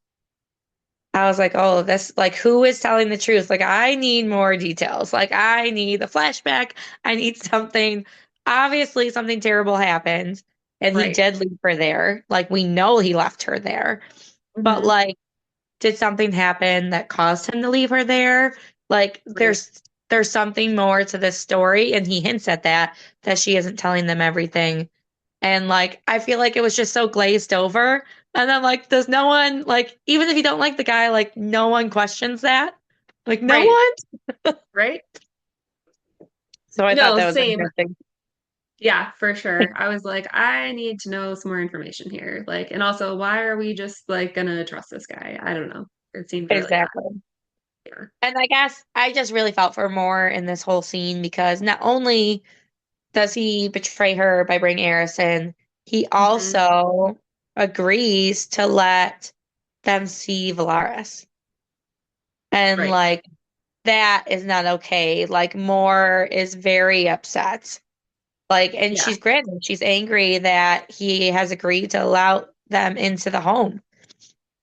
Speaker 2: I was like, oh, this like who is telling the truth? Like I need more details. Like I need a flashback. I need something. Obviously, something terrible happened, and he
Speaker 1: Right.
Speaker 2: did leave her there. Like we know he left her there. But
Speaker 1: Hmm.
Speaker 2: like, did something happen that caused him to leave her there? Like
Speaker 1: Right.
Speaker 2: there's something more to this story, and he hints at that she isn't telling them everything. And like I feel like it was just so glazed over. And then like does no one like even if you don't like the guy, like no one questions that? Like no
Speaker 1: Right.
Speaker 2: one?
Speaker 1: Right.
Speaker 2: So I thought
Speaker 1: No,
Speaker 2: that was
Speaker 1: same.
Speaker 2: interesting.
Speaker 1: Yeah, for sure. I was like, I need to know some more information here. Like, and also, why are we just like gonna trust this guy? I don't know. It seemed really odd.
Speaker 2: Exactly.
Speaker 1: Yeah.
Speaker 2: And I guess I just really felt for more in this whole scene because not only does he betray her by bringing Eris in, he
Speaker 1: Hmm.
Speaker 2: also agrees to let them see Valaris. And
Speaker 1: Right.
Speaker 2: like that is not okay. Like Moore is very upset. Like, and
Speaker 1: Yeah.
Speaker 2: she's granted, she's angry that he has agreed to allow them into the home,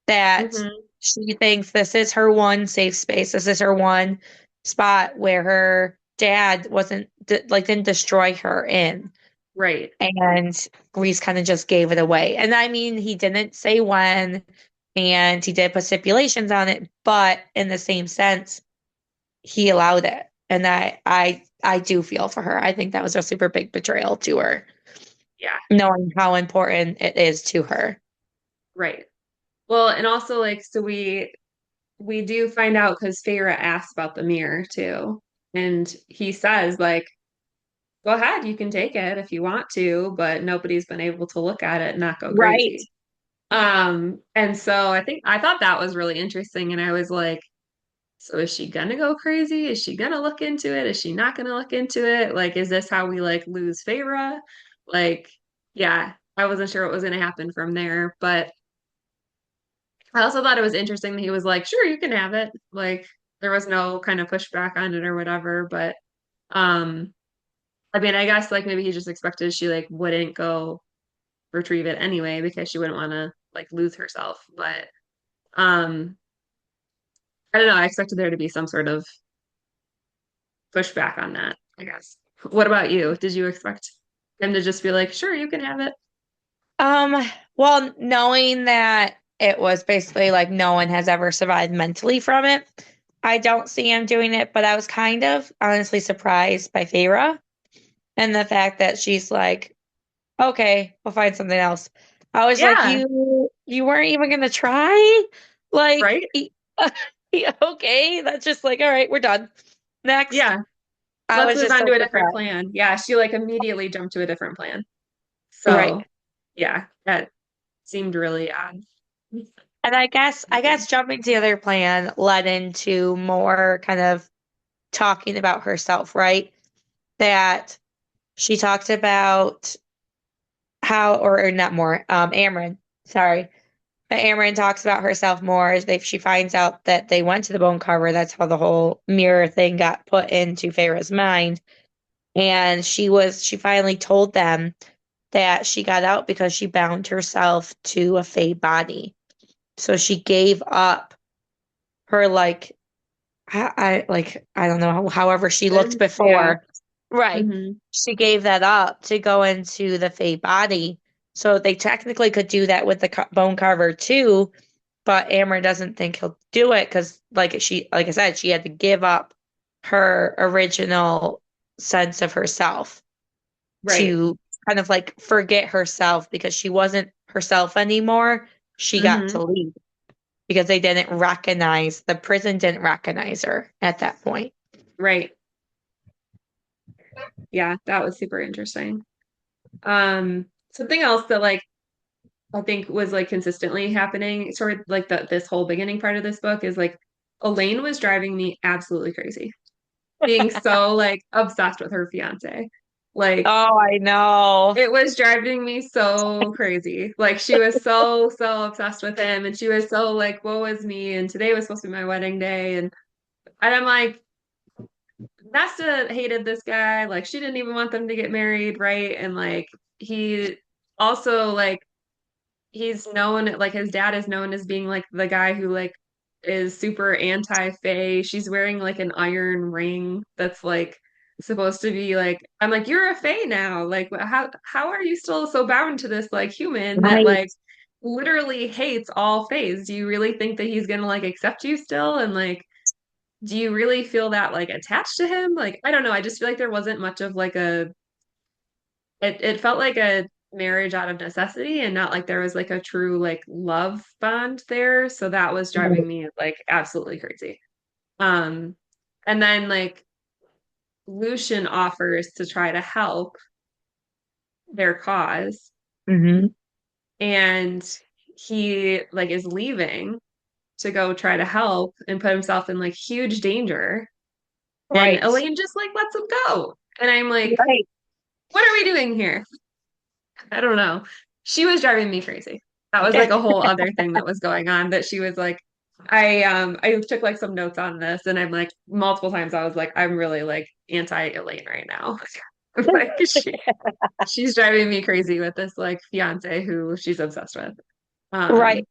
Speaker 2: that
Speaker 1: Hmm.
Speaker 2: she thinks this is her one safe space. This is her one spot where her dad wasn't like didn't destroy her in.
Speaker 1: Right.
Speaker 2: And Reese kind of just gave it away. And I mean, he didn't say when, and he did put stipulations on it, but in the same sense, he allowed it. And I do feel for her. I think that was a super big betrayal to her,
Speaker 1: Yeah.
Speaker 2: knowing how important it is to her.
Speaker 1: Right. Well, and also like, so we do find out because Feyre asks about the mirror too, and he says like, go ahead, you can take it if you want to, but nobody's been able to look at it and not go
Speaker 2: Right.
Speaker 1: crazy. And so I thought that was really interesting, and I was like, so is she gonna go crazy? Is she gonna look into it? Is she not gonna look into it? Like, is this how we like lose Feyre? Like, yeah, I wasn't sure what was gonna happen from there, but I also thought it was interesting that he was like, sure, you can have it. Like, there was no kind of pushback on it or whatever, but um, I mean, I guess like maybe he just expected she like wouldn't go retrieve it anyway because she wouldn't want to like lose herself. But um, I don't know. I expected there to be some sort of pushback on that, I guess. What about you? Did you expect him to just be like, sure, you can have it?
Speaker 2: Um, well, knowing that it was basically like no one has ever survived mentally from it, I don't see him doing it, but I was kind of honestly surprised by Feyre and the fact that she's like, okay, we'll find something else. I was like,
Speaker 1: Yeah,
Speaker 2: you weren't even gonna try? Like,
Speaker 1: right?
Speaker 2: yeah, okay, that's just like, all right, we're done. Next.
Speaker 1: Yeah,
Speaker 2: I
Speaker 1: let's
Speaker 2: was
Speaker 1: move
Speaker 2: just
Speaker 1: on
Speaker 2: so
Speaker 1: to a different
Speaker 2: surprised.
Speaker 1: plan. Yeah, she like immediately jumped to a different plan.
Speaker 2: Right.
Speaker 1: So, yeah, that seemed really odd.
Speaker 2: And I guess jumping to the other plan led into more kind of talking about herself, right? That she talked about how, or not more, Amryn, sorry. But Amryn talks about herself more as she finds out that they went to the bone cover. That's how the whole mirror thing got put into Feyre's mind. And she finally told them that she got out because she bound herself to a Fey body. So she gave up her like I don't know however she looked
Speaker 1: Yeah.
Speaker 2: before. Right.
Speaker 1: Hmm.
Speaker 2: She gave that up to go into the Fae body. So they technically could do that with the bone carver too, but Amber doesn't think he'll do it because like I said, she had to give up her original sense of herself
Speaker 1: Right.
Speaker 2: to kind of like forget herself because she wasn't herself anymore. She got to
Speaker 1: Hmm.
Speaker 2: leave because the prison didn't recognize her at that point.
Speaker 1: Right. Yeah, that was super interesting. Something else that like I think was like consistently happening, sort of like this whole beginning part of this book is like Elaine was driving me absolutely crazy, being so like obsessed with her fiance. Like
Speaker 2: Oh, I know.
Speaker 1: it was driving me so crazy. Like she was so obsessed with him and she was so like, woe is me, and today was supposed to be my wedding day, and I'm like, Nesta hated this guy. Like she didn't even want them to get married, right? And like he also like he's known like his dad is known as being like the guy who like is super anti-Fae. She's wearing like an iron ring that's like supposed to be like I'm like you're a Fae now. Like how are you still so bound to this like human that
Speaker 2: Right.
Speaker 1: like literally hates all Faes? Do you really think that he's gonna like accept you still? And like do you really feel that like attached to him? Like I don't know. I just feel like there wasn't much of like a it felt like a marriage out of necessity and not like there was like a true like love bond there. So that was driving me like absolutely crazy. Um, and then like Lucian offers to try to help their cause
Speaker 2: Mm-hmm.
Speaker 1: and he like is leaving to go try to help and put himself in like huge danger. And
Speaker 2: Right.
Speaker 1: Elaine just like lets him go. And I'm like,
Speaker 2: Right.
Speaker 1: what are we doing here? I don't know. She was driving me crazy. That was like a whole other thing that was going on that she was like I took like some notes on this and I'm like multiple times I was like I'm really like anti Elaine right now. Like she's driving me crazy with this like fiance who she's obsessed with.
Speaker 2: Right.
Speaker 1: Um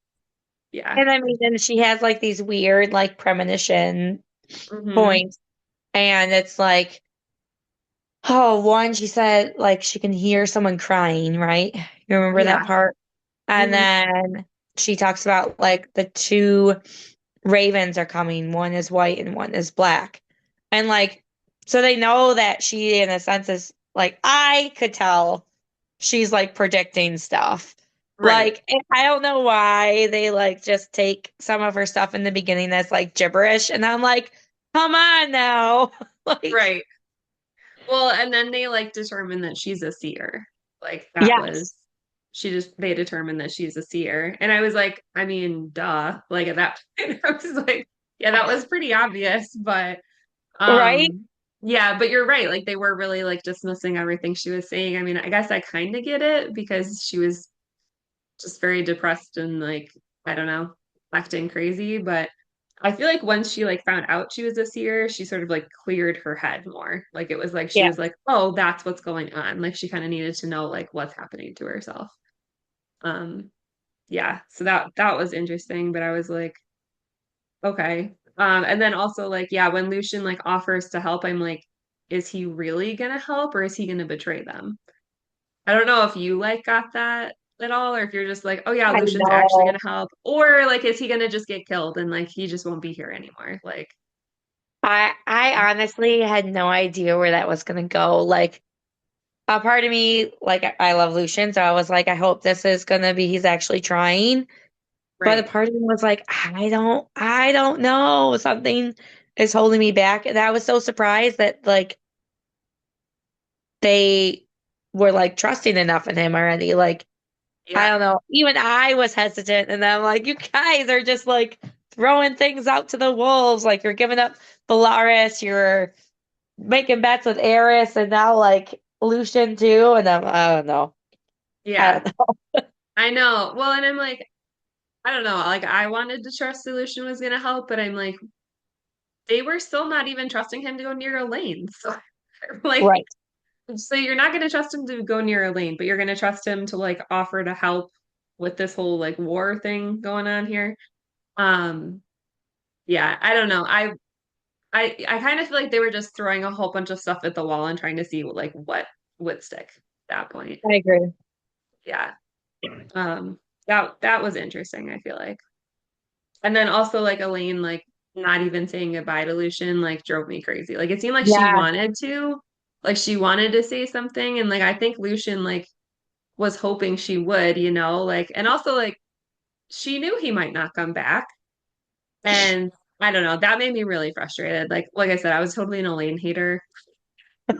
Speaker 1: yeah.
Speaker 2: And I mean, then she has like these weird like premonition
Speaker 1: Hmm.
Speaker 2: points. And it's like, oh, one, she said like she can hear someone crying, right? You remember that
Speaker 1: Yeah.
Speaker 2: part? And
Speaker 1: Hmm.
Speaker 2: then she talks about like the two ravens are coming. One is white and one is black. And like, so they know that she, in a sense, is like, I could tell she's like predicting stuff.
Speaker 1: Right.
Speaker 2: Like, and I don't know why they like just take some of her stuff in the beginning that's like gibberish. And I'm like, come on now. Like,
Speaker 1: Right. Well, and then they like determined that she's a seer. Like that was
Speaker 2: yes,
Speaker 1: she just they determined that she's a seer. And I was like, I mean, duh. Like at that point, I was like, yeah, that was pretty obvious, but
Speaker 2: right?
Speaker 1: yeah, but you're right. Like they were really like dismissing everything she was saying. I mean, I guess I kind of get it because she was just very depressed and like, I don't know, acting crazy, but I feel like once she like found out she was a seer, she sort of like cleared her head more. Like it was like she
Speaker 2: Yeah,
Speaker 1: was like, "Oh, that's what's going on." Like she kind of needed to know like what's happening to herself. Um, yeah, so that was interesting, but I was like, okay. And then also like, yeah, when Lucian like offers to help, I'm like, is he really gonna help or is he gonna betray them? I don't know if you like got that at all, or if you're just like, oh yeah,
Speaker 2: I
Speaker 1: Lucian's actually
Speaker 2: know.
Speaker 1: gonna help, or like, is he gonna just get killed and like he just won't be here anymore? Like,
Speaker 2: I honestly had no idea where that was gonna go. Like a part of me, like I love Lucian, so I was like, I hope this is gonna be he's actually trying. But a
Speaker 1: right,
Speaker 2: part of me was like, I don't know. Something is holding me back. And I was so surprised that like they were like trusting enough in him already. Like, I
Speaker 1: yeah,
Speaker 2: don't know. Even I was hesitant, and I'm like, you guys are just like throwing things out to the wolves. Like you're giving up Valaris, you're making bets with Eris, and now like Lucian too. And I don't know. I
Speaker 1: yeah,
Speaker 2: don't know.
Speaker 1: I know. Well, and I'm like, I don't know. Like, I wanted to trust Lucian was gonna help, but I'm like, they were still not even trusting him to go near Elaine. So, like,
Speaker 2: Right.
Speaker 1: so you're not gonna trust him to go near Elaine, but you're gonna trust him to like offer to help with this whole like war thing going on here. Um, yeah, I don't know. I kind of feel like they were just throwing a whole bunch of stuff at the wall and trying to see like what would stick at that point.
Speaker 2: I agree.
Speaker 1: Yeah. That was interesting, I feel like. And then also like Elaine like not even saying goodbye to Lucian like drove me crazy. Like it seemed like she
Speaker 2: Yeah.
Speaker 1: wanted to, like she wanted to say something and like I think Lucian like was hoping she would, like and also like she knew he might not come back. And I don't know, that made me really frustrated. Like I said, I was totally an Elaine hater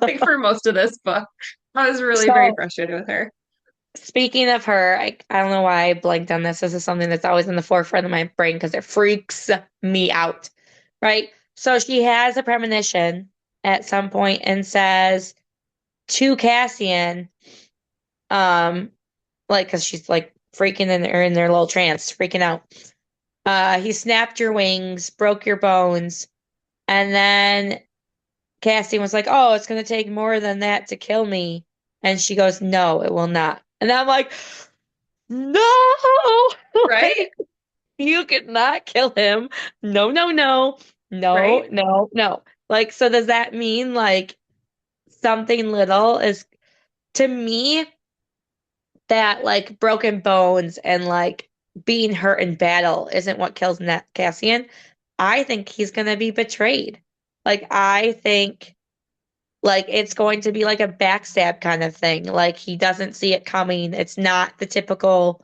Speaker 1: like for most of this book. I was really very
Speaker 2: So
Speaker 1: frustrated with her.
Speaker 2: speaking of her, I don't know why I blanked on this. This is something that's always in the forefront of my brain because it freaks me out. Right? So she has a premonition at some point and says to Cassian, um, like because she's like freaking in their little trance, freaking out. He snapped your wings, broke your bones, and then Cassian was like, "Oh, it's gonna take more than that to kill me." And she goes, "No, it will not." And I'm like, no,
Speaker 1: right?
Speaker 2: like you could not kill him. No, no, no,
Speaker 1: Right?
Speaker 2: no, no, no. Like, so does that mean like something little is to me that like broken bones and like being hurt in battle isn't what kills Cassian? I think he's gonna be betrayed. Like, I think like it's going to be like a backstab kind of thing. Like he doesn't see it coming. It's not the typical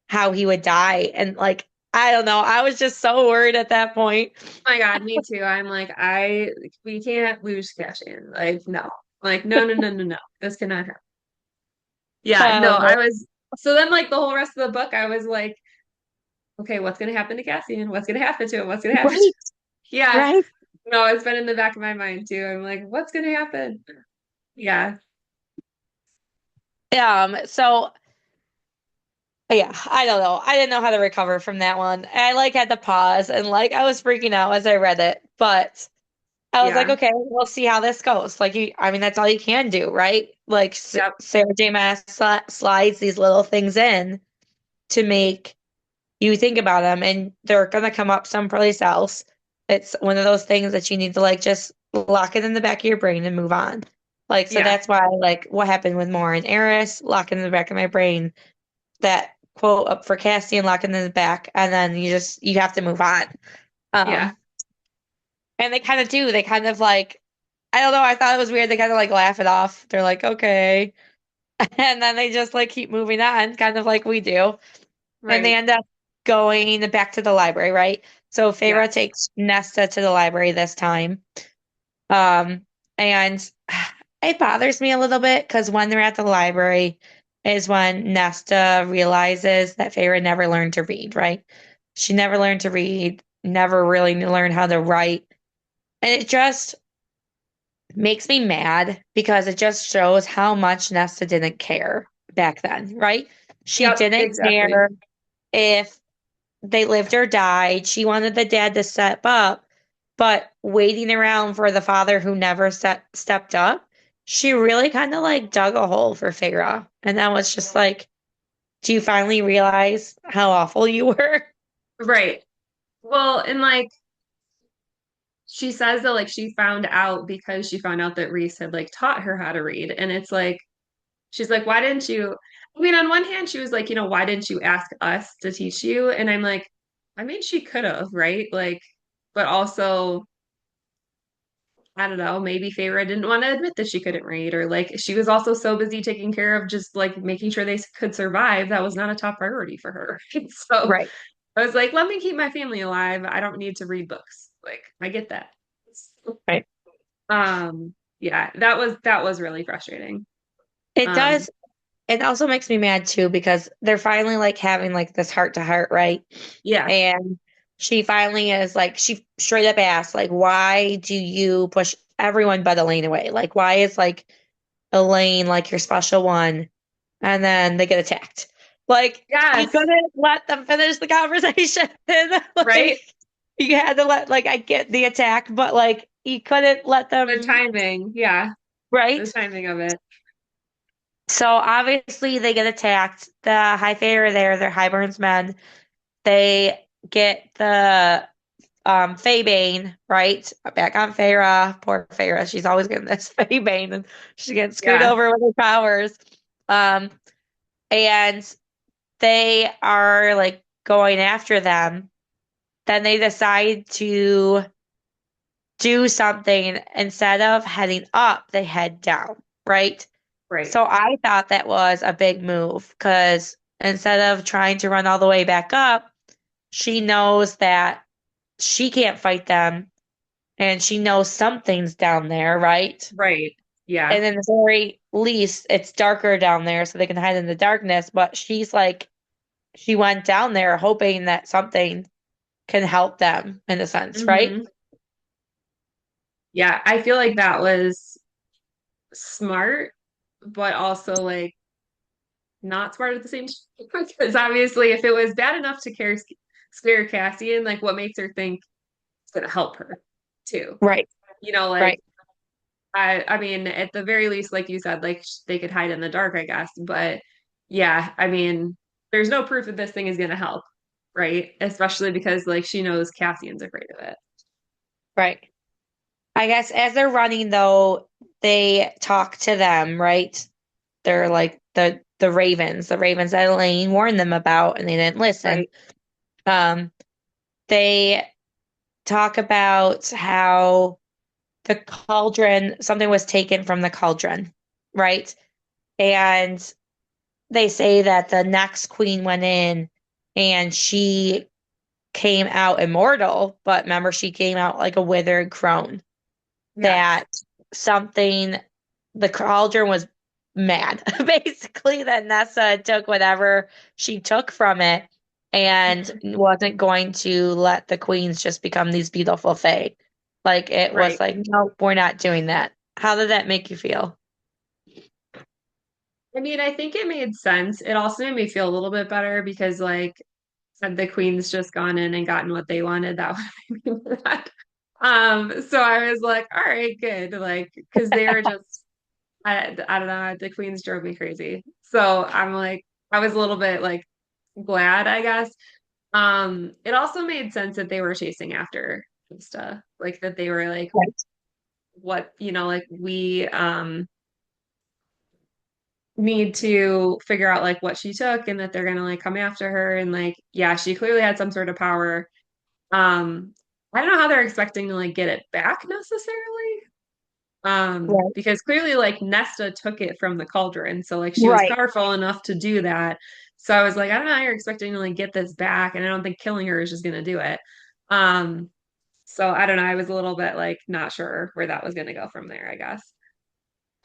Speaker 2: how he would die. And like, I don't know. I was just so worried at that point.
Speaker 1: Oh my God, me too. I'm like, we can't lose Cassian. Like, no. Like, no, no, no, no, no. This cannot happen. Yeah, no,
Speaker 2: But
Speaker 1: so then like the whole rest of the book, I was like, okay, what's gonna happen to Cassian? What's gonna happen to him? What's gonna happen to him?
Speaker 2: right,
Speaker 1: Yeah.
Speaker 2: right.
Speaker 1: No, it's been in the back of my mind too. I'm like, what's gonna happen? Yeah.
Speaker 2: So yeah, I don't know. I didn't know how to recover from that one. I like had to pause and like I was freaking out as I read it, but I was like,
Speaker 1: Yeah.
Speaker 2: okay, we'll see how this goes. Like I mean, that's all you can do, right? Like
Speaker 1: Yep.
Speaker 2: Sarah J. Maas slides these little things in to make you think about them, and they're gonna come up someplace else. It's one of those things that you need to like just lock it in the back of your brain and move on. Like, so
Speaker 1: Yeah.
Speaker 2: that's why like what happened with Moore and Eris, lock it in the back of my brain. That quote up for Cassian, lock it in the back, and then you have to move on.
Speaker 1: Yeah.
Speaker 2: Um, and they kind of do. They kind of like I don't know. I thought it was weird. They kind of like laugh it off. They're like, okay, and then they just like keep moving on, kind of like we do. And they
Speaker 1: Right.
Speaker 2: end up going back to the library, right? So Feyre
Speaker 1: Yes.
Speaker 2: takes Nesta to the library this time. Um, and it bothers me a little bit because when they're at the library is when Nesta realizes that Feyre never learned to read, right? She never learned to read, never really learned how to write. And it just makes me mad because it just shows how much Nesta didn't care back then, right? She
Speaker 1: Yep,
Speaker 2: didn't
Speaker 1: exactly.
Speaker 2: care if they lived or died. She wanted the dad to step up, but waiting around for the father who never stepped up, she really kind of like dug a hole for Feyre. And that was just like, do you finally realize how awful you were?
Speaker 1: Right. Well, and like she says that like she found out because she found out that Reese had like taught her how to read. And it's like she's like, why didn't you? I mean, on one hand, she was like, why didn't you ask us to teach you? And I'm like, I mean, she could have, right? Like, but also, I don't know, maybe Feyre didn't want to admit that she couldn't read, or like she was also so busy taking care of just like making sure they could survive. That was not a top priority for her. So
Speaker 2: Right.
Speaker 1: I was like, let me keep my family alive. I don't need to read books. Like, I get that.
Speaker 2: Right.
Speaker 1: Yeah, that was really frustrating.
Speaker 2: It
Speaker 1: Um,
Speaker 2: does. It also makes me mad too because they're finally like having like this heart to heart, right?
Speaker 1: yeah,
Speaker 2: And she finally is like, she straight up asked, like, why do you push everyone but Elaine away? Like, why is like Elaine like your special one? And then they get attacked. Like, you
Speaker 1: yes,
Speaker 2: couldn't let them finish the conversation.
Speaker 1: right?
Speaker 2: Like, you had to let, like, I get the attack, but like, you couldn't let
Speaker 1: The
Speaker 2: them,
Speaker 1: timing, yeah, the
Speaker 2: right?
Speaker 1: timing of it.
Speaker 2: So obviously they get attacked. The High Fae are there, they're Highborn's men. They get the Faebane, right? Back on Feyre. Poor Feyre. She's always getting this Faebane and she's getting screwed
Speaker 1: Yeah,
Speaker 2: over with her powers. Um, and they are like going after them. Then they decide to do something instead of heading up, they head down, right?
Speaker 1: right.
Speaker 2: So I thought that was a big move because instead of trying to run all the way back up, she knows that she can't fight them and she knows something's down there, right?
Speaker 1: Right. Yeah.
Speaker 2: And in the very least, it's darker down there so they can hide in the darkness. But she's like, she went down there hoping that something can help them in a sense, right?
Speaker 1: Hmm. Yeah, I feel like that was smart, but also like not smart at the same time. Because obviously, if it was bad enough to scare Cassian, like what makes her think it's gonna help her too?
Speaker 2: Right,
Speaker 1: Like
Speaker 2: right.
Speaker 1: I mean, at the very least, like you said, like they could hide in the dark, I guess. But yeah, I mean. there's no proof that this thing is going to help, right? Especially because like she knows Cassian's afraid of it.
Speaker 2: Right. I guess as they're running though, they talk to them, right? They're like the ravens that Elaine warned them about, and they didn't listen.
Speaker 1: Right.
Speaker 2: Um, they talk about how the cauldron, something was taken from the cauldron, right? And they say that the next queen went in and she came out immortal, but remember, she came out like a withered crone.
Speaker 1: Yes.
Speaker 2: That something, the cauldron was mad, basically, that Nessa took whatever she took from it and wasn't going to let the queens just become these beautiful fae. Like, it was
Speaker 1: Right.
Speaker 2: like, nope, we're not doing that. How did that make you feel?
Speaker 1: I mean, I think it made sense. It also made me feel a little bit better because, like, had the queens just gone in and gotten what they wanted, that would have made me mad. So I was like, all right, good. Like, because they were just, I don't know, the queens drove me crazy. So I'm like, I was a little bit like glad, I guess. It also made sense that they were chasing after stuff, like that they were like,
Speaker 2: Right.
Speaker 1: what, like we need to figure out like what she took and that they're gonna like come after her and like yeah, she clearly had some sort of power. Um, I don't know how they're expecting to like get it back necessarily.
Speaker 2: Right.
Speaker 1: Because clearly like Nesta took it from the cauldron, so like she was
Speaker 2: Right.
Speaker 1: powerful enough to do that. So I was like, I don't know how you're expecting to like get this back, and I don't think killing her is just gonna do it. Um, so I don't know. I was a little bit like not sure where that was gonna go from there, I guess.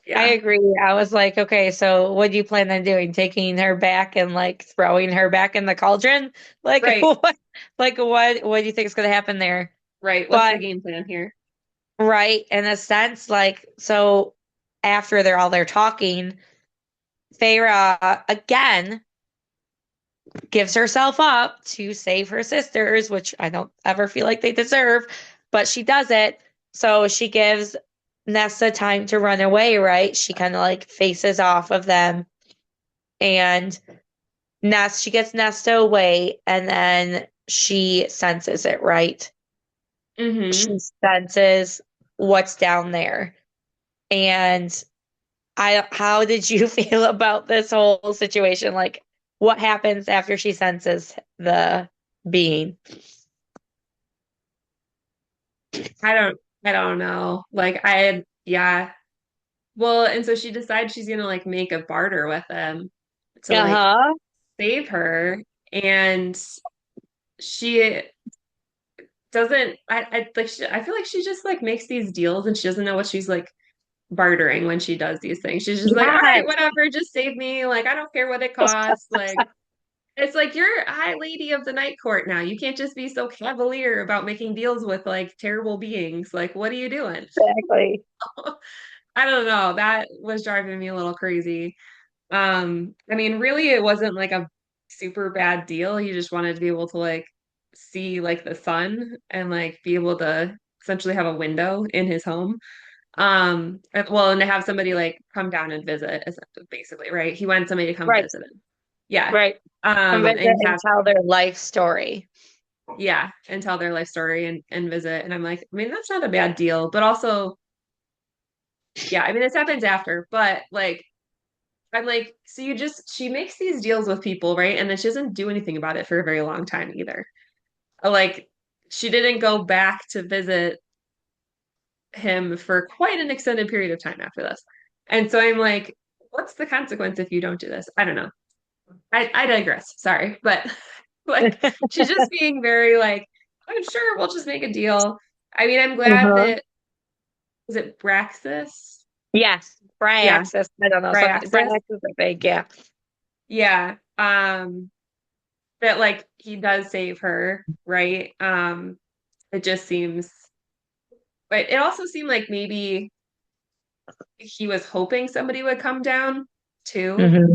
Speaker 2: I
Speaker 1: Yeah.
Speaker 2: agree. I was like, okay, so what do you plan on doing? Taking her back and like throwing her back in the cauldron? Like
Speaker 1: Right.
Speaker 2: what? Like what do you think is going to happen there?
Speaker 1: Right. What's
Speaker 2: But
Speaker 1: the game plan here?
Speaker 2: right, in a sense, like so after they're all there talking, Feyre again gives herself up to save her sisters, which I don't ever feel like they deserve, but she does it. So she gives Nesta time to run away, right? She kind of like faces off of them and she gets Nesta away and then she senses it, right?
Speaker 1: Mm-hmm.
Speaker 2: She senses what's down there. And how did you feel about this whole situation? Like, what happens after she senses the being?
Speaker 1: I don't I don't know. Like yeah. Well, and so she decides she's gonna like make a barter with him to like
Speaker 2: Uh-huh.
Speaker 1: save her. And she doesn't I like I feel like she just like makes these deals and she doesn't know what she's like bartering when she does these things. She's just like, all right,
Speaker 2: Yes.
Speaker 1: whatever, just save me. Like, I don't care what it costs. Like, it's like you're High Lady of the Night Court now. You can't just be so cavalier about making deals with like terrible beings. Like, what are you doing?
Speaker 2: Exactly.
Speaker 1: I don't know. That was driving me a little crazy. I mean, really, it wasn't like a super bad deal. He just wanted to be able to like see like the sun and like be able to essentially have a window in his home. Well, and to have somebody like come down and visit, basically, right? He wanted somebody to come
Speaker 2: Right.
Speaker 1: visit him. Yeah.
Speaker 2: Right. Come visit
Speaker 1: And
Speaker 2: and
Speaker 1: have
Speaker 2: tell their life story.
Speaker 1: yeah, and tell their life story and visit. And I'm like, I mean, that's not a bad deal, but also, yeah, I mean, this happens after, but like I'm like, so she makes these deals with people, right? And then she doesn't do anything about it for a very long time either. Like, she didn't go back to visit him for quite an extended period of time after this. And so I'm like, what's the consequence if you don't do this? I don't know. I digress. Sorry. But like, she's just being very like, I'm sure we'll just make a deal. I mean, I'm glad
Speaker 2: Uh-huh.
Speaker 1: that, is it Braxis?
Speaker 2: Yes.
Speaker 1: Yeah,
Speaker 2: Bryaxis. I don't know. Something
Speaker 1: Bryaxis.
Speaker 2: Bryaxis, I think. Yeah.
Speaker 1: Yeah. That like he does save her, right? It just seems, but it also seemed like maybe he was hoping somebody would come down too
Speaker 2: Hmm.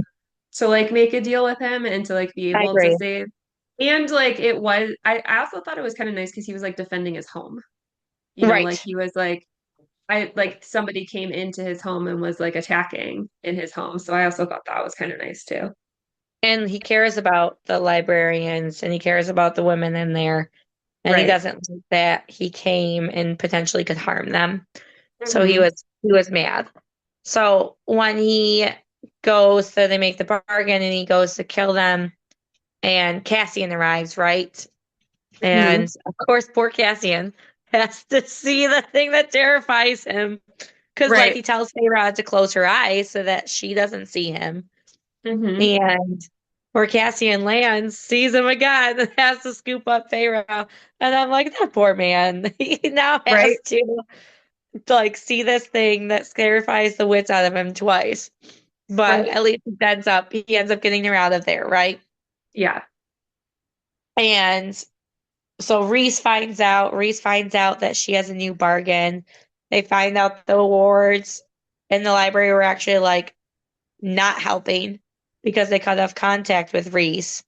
Speaker 1: to like make a deal with him and to like be
Speaker 2: I
Speaker 1: able to
Speaker 2: agree.
Speaker 1: save. And like it was, I also thought it was kind of nice because he was like defending his home. Like
Speaker 2: Right.
Speaker 1: he was like, I like somebody came into his home and was like attacking in his home. So I also thought that was kind of nice too.
Speaker 2: And he cares about the librarians and he cares about the women in there. And he
Speaker 1: Right.
Speaker 2: doesn't think that he came and potentially could harm them. So
Speaker 1: Hmm.
Speaker 2: he was mad. So when he goes, so they make the bargain and he goes to kill them, and Cassian arrives, right?
Speaker 1: Hmm.
Speaker 2: And of course, poor Cassian has to see the thing that terrifies him. Because, like,
Speaker 1: Right.
Speaker 2: he tells Feyre to close her eyes so that she doesn't see him.
Speaker 1: Hmm.
Speaker 2: And poor Cassian lands, sees him again, and has to scoop up Feyre. And I'm like, that poor man. He now
Speaker 1: Right.
Speaker 2: has to like see this thing that scarifies the wits out of him twice. But
Speaker 1: Right.
Speaker 2: at least he ends up getting her out of there, right?
Speaker 1: Yeah.
Speaker 2: And so Reese finds out that she has a new bargain. They find out the awards in the library were actually like not helping because they cut off contact with Reese.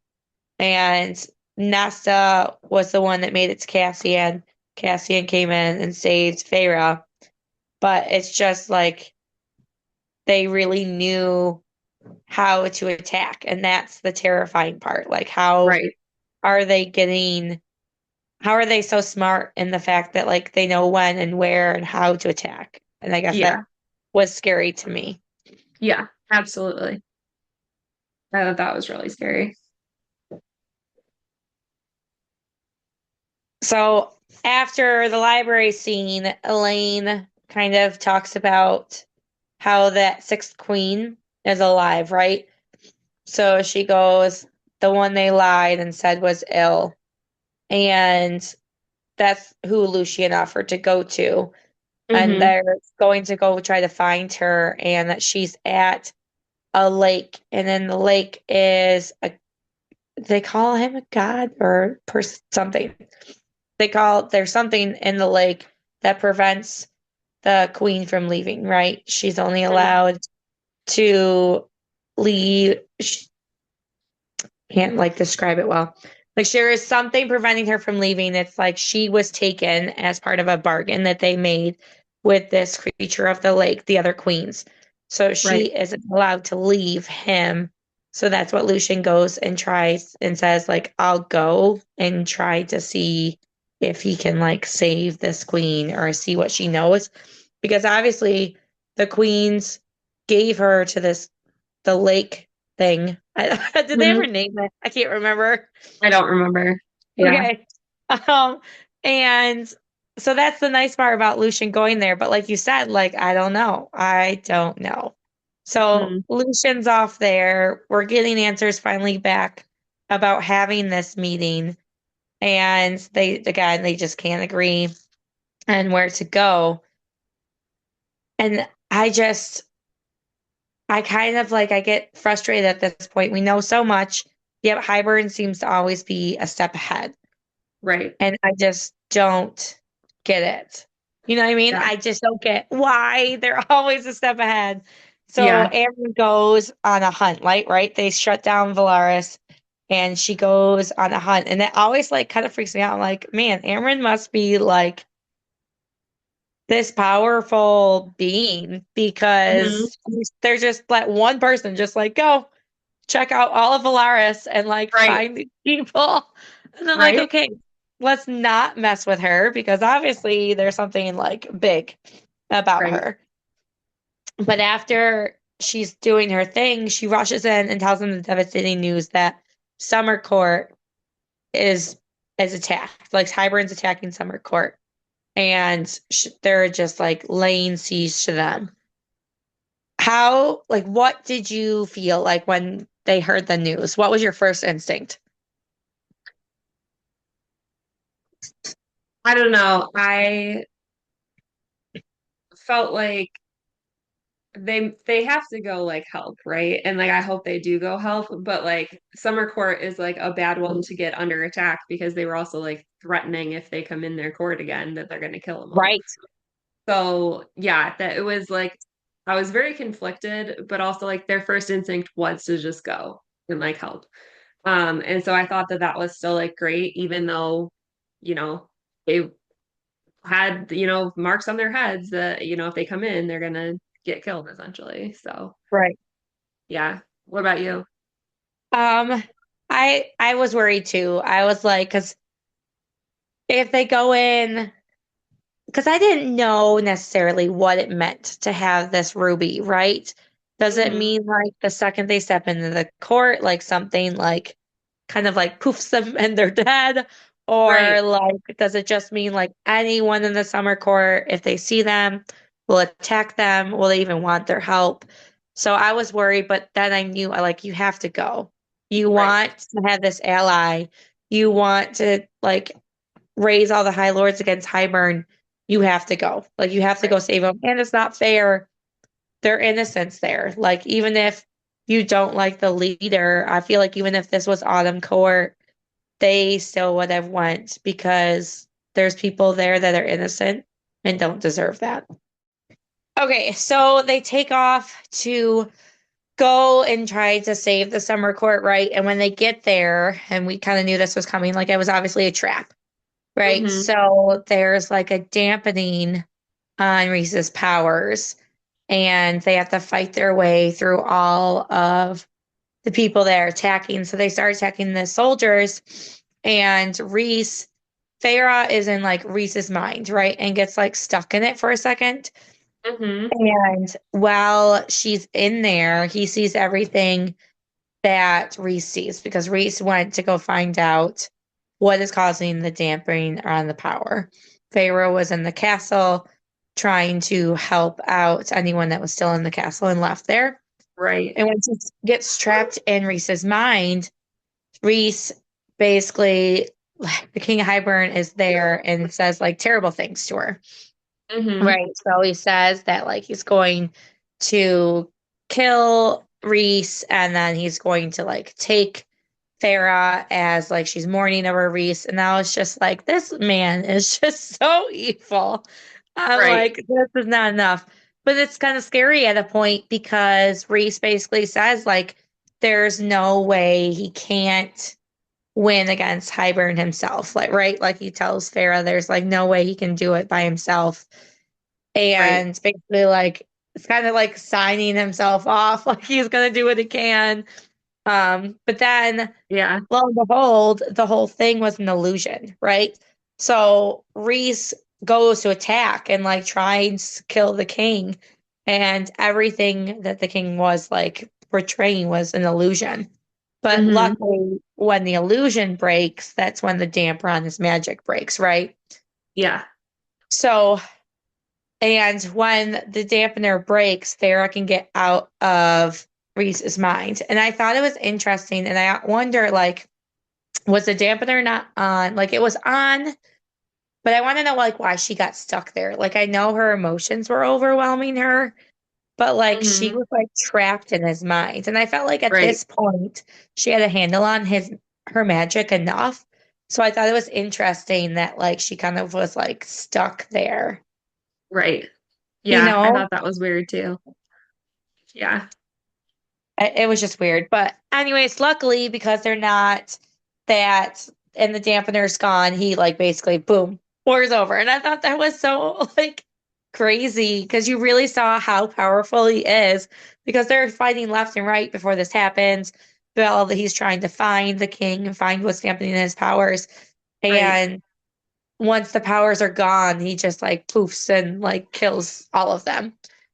Speaker 2: And Nesta was the one that made it to Cassian. Cassian came in and saved Feyre. But it's just like they really knew how to attack. And that's the terrifying part. Like,
Speaker 1: Right.
Speaker 2: are they getting, how are they so smart in the fact that like they know when and where and how to attack? And I guess
Speaker 1: Yeah.
Speaker 2: that was scary to me.
Speaker 1: Yeah. Absolutely. I thought that was really scary.
Speaker 2: So after the library scene, Elaine kind of talks about how that sixth queen is alive, right? So she goes, the one they lied and said was ill. And that's who Lucian offered to go to. And
Speaker 1: Hmm.
Speaker 2: they're going to go try to find her, and that she's at a lake. And then the lake is they call him a god or something. There's something in the lake that prevents the queen from leaving, right? She's only allowed to leave. She can't like describe it well. Like there is something preventing her from leaving. It's like she was taken as part of a bargain that they made with this creature of the lake, the other queens. So
Speaker 1: Right.
Speaker 2: she isn't allowed to leave him. So that's what Lucian goes and tries and says, like, I'll go and try to see if he can like save this queen or see what she knows. Because obviously the queens gave her to the lake thing. Did they ever
Speaker 1: Hmm.
Speaker 2: name it? I can't remember.
Speaker 1: I don't remember. Yeah.
Speaker 2: Okay. Um, and so that's the nice part about Lucian going there. But like you said, like, I don't know. I don't know. So
Speaker 1: Mm.
Speaker 2: Lucian's off there. We're getting answers finally back about having this meeting. And again, they just can't agree on where to go. And I kind of like, I get frustrated at this point. We know so much, yet Highburn seems to always be a step ahead.
Speaker 1: Right.
Speaker 2: And I just don't get it. You know what I mean?
Speaker 1: Yeah.
Speaker 2: I just don't get why they're always a step ahead. So
Speaker 1: Yeah.
Speaker 2: Aaron goes on a hunt, right? They shut down Valaris and she goes on a hunt. And that always like kind of freaks me out. I'm like, man, Aaron must be like this powerful being
Speaker 1: Hmm.
Speaker 2: because they're just let one person just like go check out all of Valaris and like
Speaker 1: Right.
Speaker 2: find these people. And I'm like,
Speaker 1: Right.
Speaker 2: okay, let's not mess with her because obviously there's something like big about
Speaker 1: Right.
Speaker 2: her. But after she's doing her thing, she rushes in and tells them the devastating news that Summer Court is attacked. Like Hybern's attacking Summer Court, and they're just like laying siege to them. How, like, what did you feel like when they heard the news? What was your first instinct?
Speaker 1: I don't know. I felt like they have to go like help, right? And like I hope they do go help, but like Summer Court is like a bad one to get under attack because they were also like threatening if they come in their court again that they're going to kill them all.
Speaker 2: Right.
Speaker 1: So yeah, that it was like I was very conflicted, but also like their first instinct was to just go and like help. And so I thought that that was still like great, even though, you know, they had, marks on their heads that, if they come in, they're gonna get killed essentially. So
Speaker 2: Right.
Speaker 1: yeah. What about you?
Speaker 2: Um, I was worried too. I was like, because if they go in, because I didn't know necessarily what it meant to have this ruby, right? Does it
Speaker 1: Hmm.
Speaker 2: mean like the second they step into the court, like something like kind of like poofs them and they're dead? Or
Speaker 1: Right.
Speaker 2: like, does it just mean like anyone in the summer court, if they see them, will attack them? Will they even want their help? So I was worried, but then I knew I like, you have to go. You
Speaker 1: Right.
Speaker 2: want to have this ally. You want to like raise all the High Lords against Hybern, you have to go. Like you have to
Speaker 1: Right.
Speaker 2: go save them. And it's not fair. Their innocence there. Like even if you don't like the leader, I feel like even if this was Autumn Court, they still would have went because there's people there that are innocent and don't deserve that. Okay, so they take off to go and try to save the summer court, right? And when they get there, and we kind of knew this was coming, like it was obviously a trap. Right.
Speaker 1: Hmm.
Speaker 2: So there's like a dampening on Reese's powers, and they have to fight their way through all of the people that are attacking. So they start attacking the soldiers, and Farah is in like Reese's mind, right? And gets like stuck in it for a second.
Speaker 1: Hmm.
Speaker 2: And while she's in there, he sees everything that Reese sees because Reese went to go find out what is causing the dampening on the power. Pharaoh was in the castle trying to help out anyone that was still in the castle and left there.
Speaker 1: Right.
Speaker 2: And when she gets trapped in Reese's mind, Reese basically, the King of Hybern is there and says like terrible things to her.
Speaker 1: Hmm.
Speaker 2: Right. So he says that like he's going to kill Reese and then he's going to like take Farah as like she's mourning over Reese. And I was just like, this man is just so evil. I'm
Speaker 1: Right.
Speaker 2: like, this is not enough. But it's kind of scary at a point because Reese basically says like there's no way he can't win against Hybern himself. Like, right? Like he tells Farah there's like no way he can do it by himself
Speaker 1: Right.
Speaker 2: and basically like it's kind of like signing himself off like he's gonna do what he can. But then
Speaker 1: Yeah.
Speaker 2: lo and behold, the whole thing was an illusion, right? So Reese goes to attack and like tries to kill the king, and everything that the king was like portraying was an illusion. But
Speaker 1: Hmm.
Speaker 2: luckily, when the illusion breaks, that's when the damper on his magic breaks, right?
Speaker 1: Yeah.
Speaker 2: So and when the dampener breaks, Farah can get out of Reese's mind. And I thought it was interesting. And I wonder, like, was the dampener not on? Like, it was on, but I want to know, like, why she got stuck there. Like, I know her emotions were overwhelming her, but like, she
Speaker 1: Hmm.
Speaker 2: was like trapped in his mind. And I felt like at
Speaker 1: Right.
Speaker 2: this point, she had a handle on her magic enough. So I thought it was interesting that like she kind of was like stuck there,
Speaker 1: Right.
Speaker 2: you
Speaker 1: Yeah. I
Speaker 2: know?
Speaker 1: thought that was weird too. Yeah.
Speaker 2: It was just weird. But anyways, luckily because they're not that and the dampener's gone, he like basically boom, war's over. And I thought that was so like crazy because you really saw how powerful he is because they're fighting left and right before this happens. Well, that he's trying to find the king and find what's dampening his powers.
Speaker 1: Right.
Speaker 2: And once the powers are gone, he just like poofs and like kills all of them.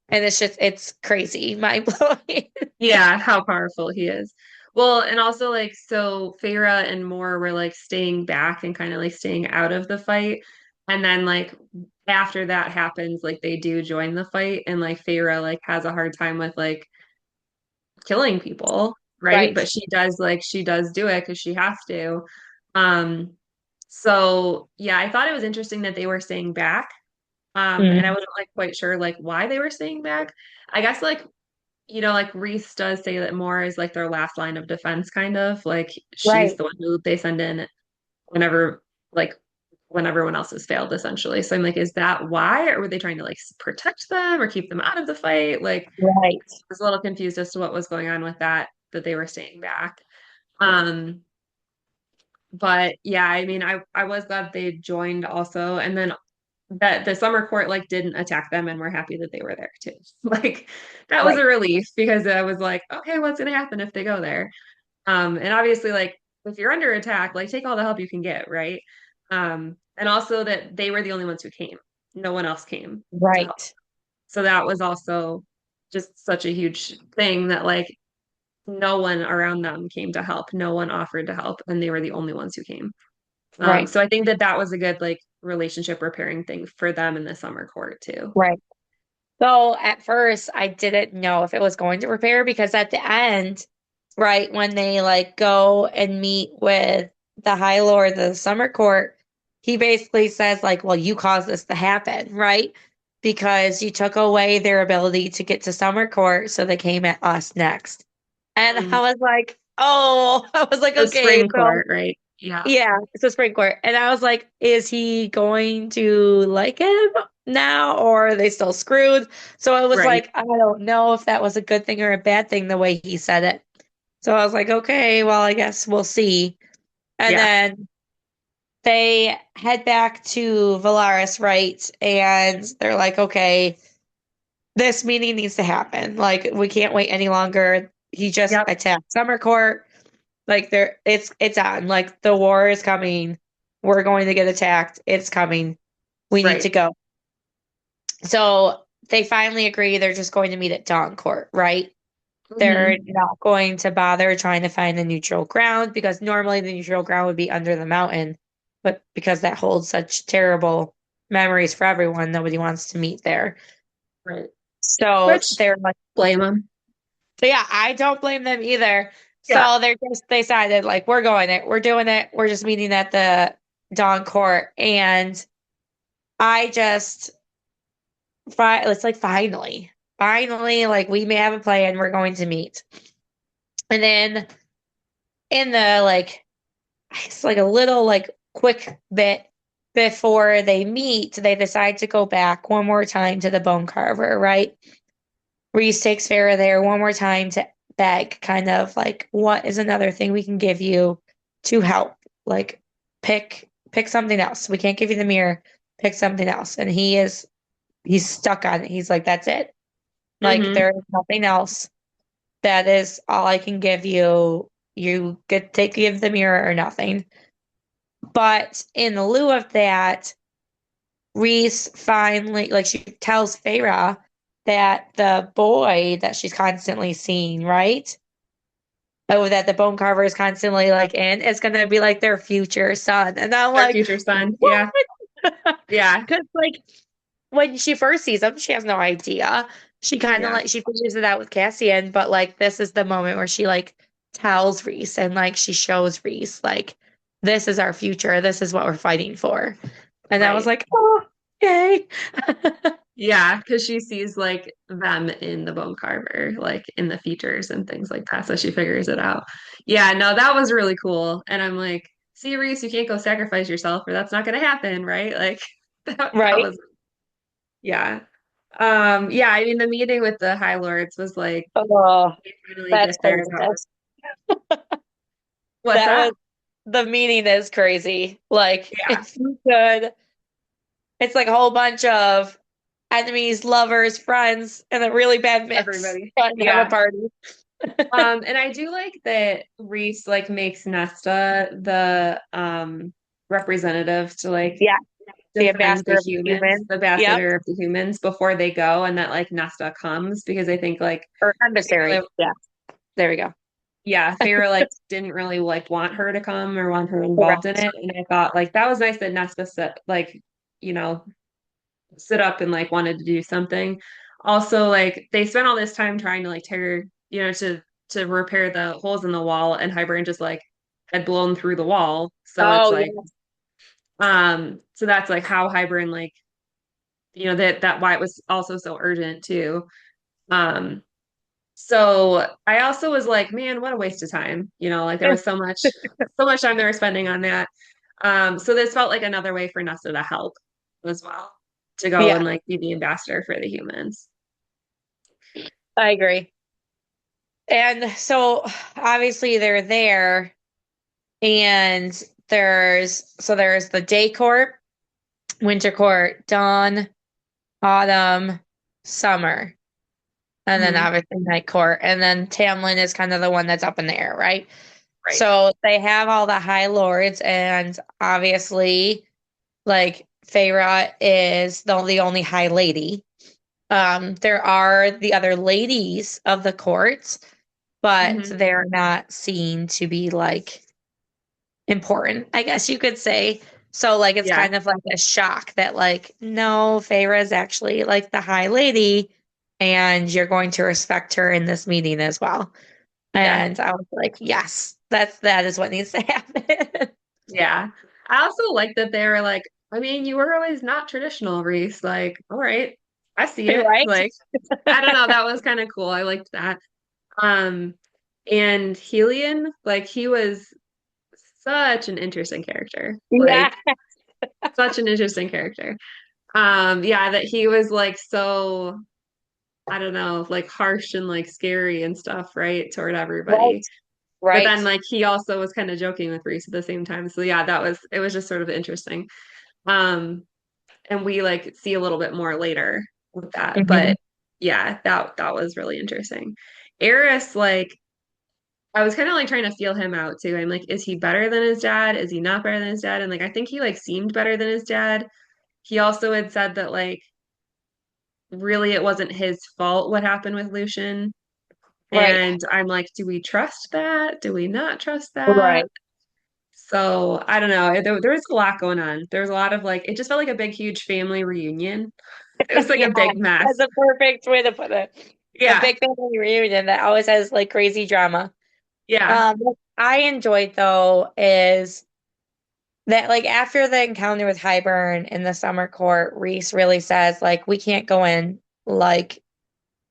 Speaker 2: And it's crazy, mind blowing.
Speaker 1: Yeah. How powerful he is. Well, and also like so Feyre and Moore were like staying back and kind of like staying out of the fight. And then like after that happens, like they do join the fight and like Feyre like has a hard time with like killing people, right?
Speaker 2: Right.
Speaker 1: But she does do it because she has to. Um, so yeah, I thought it was interesting that they were staying back. And I
Speaker 2: Mhm.
Speaker 1: wasn't like quite sure like why they were staying back. I guess like like Reese does say that Moore is like their last line of defense, kind of like she's
Speaker 2: Right.
Speaker 1: the one who they send in whenever like when everyone else has failed, essentially. So I'm like, is that why, or were they trying to like protect them or keep them out of the fight? Like,
Speaker 2: Right.
Speaker 1: I was a little confused as to what was going on with that they were staying back. Um, but yeah, I mean, I was glad they joined also, and then that the summer court like didn't attack them, and we're happy that they were there too. Like that was
Speaker 2: Right.
Speaker 1: a relief because I was like, okay, what's gonna happen if they go there? And obviously, like if you're under attack, like take all the help you can get, right? And also that they were the only ones who came. No one else came to help.
Speaker 2: Right.
Speaker 1: So that was also just such a huge thing that like no one around them came to help. No one offered to help, and they were the only ones who came.
Speaker 2: Right.
Speaker 1: So I think that that was a good like relationship repairing thing for them in the summer court too.
Speaker 2: Right. So at first, I didn't know if it was going to repair because at the end, right, when they like go and meet with the High Lord of the Summer Court, he basically says, like, well, you caused this to happen, right? Because you took away their ability to get to Summer Court, so they came at us next. And
Speaker 1: Mm.
Speaker 2: I was like, oh, I was like,
Speaker 1: The
Speaker 2: okay,
Speaker 1: spring
Speaker 2: so
Speaker 1: court, right? Yeah,
Speaker 2: yeah, it's a spring court. And I was like, is he going to like him now or are they still screwed? So I was
Speaker 1: right.
Speaker 2: like, I don't know if that was a good thing or a bad thing the way he said it. So I was like, okay, well, I guess we'll see. And
Speaker 1: Yeah.
Speaker 2: then they head back to Valaris, right? And they're like, okay, this meeting needs to happen. Like, we can't wait any longer. He just
Speaker 1: Yep.
Speaker 2: attacked Summer Court. Like there it's on. Like the war is coming. We're going to get attacked. It's coming. We need to
Speaker 1: Right.
Speaker 2: go. So they finally agree they're just going to meet at Dawn Court, right? They're
Speaker 1: Hmm.
Speaker 2: not going to bother trying to find a neutral ground because normally the neutral ground would be under the mountain, but because that holds such terrible memories for everyone, nobody wants to meet there.
Speaker 1: Right.
Speaker 2: So
Speaker 1: Which
Speaker 2: they're like,
Speaker 1: blame them.
Speaker 2: so yeah, I don't blame them either.
Speaker 1: Yeah.
Speaker 2: So they're just they decided like we're going it, we're doing it, we're just meeting at the Dawn Court, and I just it's like finally, like we may have a plan, we're going to meet, and then in the like it's like a little like quick bit before they meet, they decide to go back one more time to the bone carver, right? Reese takes Farah there one more time to beg, kind of like, what is another thing we can give you to help? Like, pick something else. We can't give you the mirror. Pick something else. And he's stuck on it. He's like, that's it. Like,
Speaker 1: Hmm.
Speaker 2: there is nothing else. That is all I can give you. You get give the mirror or nothing. But in lieu of that, Reese finally, like, she tells Farah that the boy that she's constantly seeing, right? Oh, that the bone carver is constantly like in is gonna be like their future son. And I'm
Speaker 1: Their
Speaker 2: like,
Speaker 1: future son.
Speaker 2: what?
Speaker 1: Yeah. Yeah.
Speaker 2: Because like when she first sees him, she has no idea. She kind of
Speaker 1: Yeah.
Speaker 2: like she figures it out with Cassian, but like this is the moment where she like tells Reese and like she shows Reese like this is our future. This is what we're fighting for. And I was
Speaker 1: Right.
Speaker 2: like, oh, yay.
Speaker 1: Yeah, because she sees like them in the bone carver, like in the features and things like that. So she figures it out. Yeah, no, that was really cool. And I'm like, see, Reese, you can't go sacrifice yourself or that's not gonna happen, right? Like that
Speaker 2: Right?
Speaker 1: was yeah. Yeah, I mean the meeting with the High Lords was like
Speaker 2: Oh,
Speaker 1: they finally
Speaker 2: that's
Speaker 1: get there. That was
Speaker 2: craziness.
Speaker 1: what's
Speaker 2: That
Speaker 1: that?
Speaker 2: was the meaning is crazy. Like
Speaker 1: Yeah,
Speaker 2: it's good. It's like a whole bunch of enemies, lovers, friends, and a really bad mix
Speaker 1: everybody.
Speaker 2: trying to have a
Speaker 1: Yeah.
Speaker 2: party.
Speaker 1: And I do like that Reese like makes Nesta the representative to like
Speaker 2: Yeah, the
Speaker 1: defend the
Speaker 2: ambassador of the
Speaker 1: humans,
Speaker 2: human.
Speaker 1: the
Speaker 2: Yep.
Speaker 1: ambassador of the humans before they go, and that like Nesta comes because I think like
Speaker 2: Or
Speaker 1: Feyre,
Speaker 2: emissary. Yeah. There we go.
Speaker 1: yeah, Feyre like didn't really like want her to come or want her involved in
Speaker 2: Correct.
Speaker 1: it, and I thought like that was nice that Nesta set like you know stood up and like wanted to do something. Also, like they spent all this time trying to like tear to repair the holes in the wall, and Hybern just like had blown through the wall, so it's
Speaker 2: Oh
Speaker 1: like
Speaker 2: yeah.
Speaker 1: so that's like how Hybern like that why it was also so urgent too. Um, so I also was like, man, what a waste of time. Like there was so much time they were spending on that. So this felt like another way for Nesta to help as well, to go
Speaker 2: Yeah,
Speaker 1: and like be the ambassador for the humans.
Speaker 2: I agree. And so obviously they're there and there's the day court, winter court, dawn, autumn, summer. and then
Speaker 1: Mhm.
Speaker 2: obviously Night Court, and then Tamlin is kind of the one that's up in the air, right?
Speaker 1: Right.
Speaker 2: So they have all the High Lords, and obviously, like Feyre is the only High Lady. There are the other ladies of the court, but
Speaker 1: Mhm.
Speaker 2: they're not seen to be like important, I guess you could say. So like it's
Speaker 1: Yeah.
Speaker 2: kind of like a shock that like no, Feyre is actually like the High Lady, and you're going to respect her in this meeting as well.
Speaker 1: Yeah.
Speaker 2: And I was like, yes, that is what needs to happen.
Speaker 1: Yeah. I also like that they were like, I mean, you were always not traditional, Reese. Like, all right, I see it.
Speaker 2: Right?
Speaker 1: Like, I don't know, that was kind of cool. I liked that. Um, and Helion, like he was such an interesting character.
Speaker 2: Yeah.
Speaker 1: Like, such an interesting character. Yeah, that he was like so, I don't know, like harsh and like scary and stuff, right, toward
Speaker 2: Right.
Speaker 1: everybody. But then
Speaker 2: Right.
Speaker 1: like he also was kind of joking with Reese at the same time. So yeah, that was it was just sort of interesting. Um, and we like see a little bit more later with that.
Speaker 2: Mhm.
Speaker 1: But yeah, that was really interesting. Eris, like I was kind of like trying to feel him out too. I'm like, is he better than his dad? Is he not better than his dad? And like I think he like seemed better than his dad. He also had said that like really it wasn't his fault what happened with Lucian.
Speaker 2: Right.
Speaker 1: And I'm like, do we trust that? Do we not trust that?
Speaker 2: Right.
Speaker 1: So I don't know. There was a lot going on. There was a lot of like, it just felt like a big, huge family reunion. It was like
Speaker 2: Yeah,
Speaker 1: a big
Speaker 2: that's
Speaker 1: mess.
Speaker 2: a perfect way to put it. A
Speaker 1: Yeah.
Speaker 2: big family reunion that always has like crazy drama.
Speaker 1: Yeah.
Speaker 2: What I enjoyed though is that like after the encounter with Hybern in the summer court, Reese really says like we can't go in like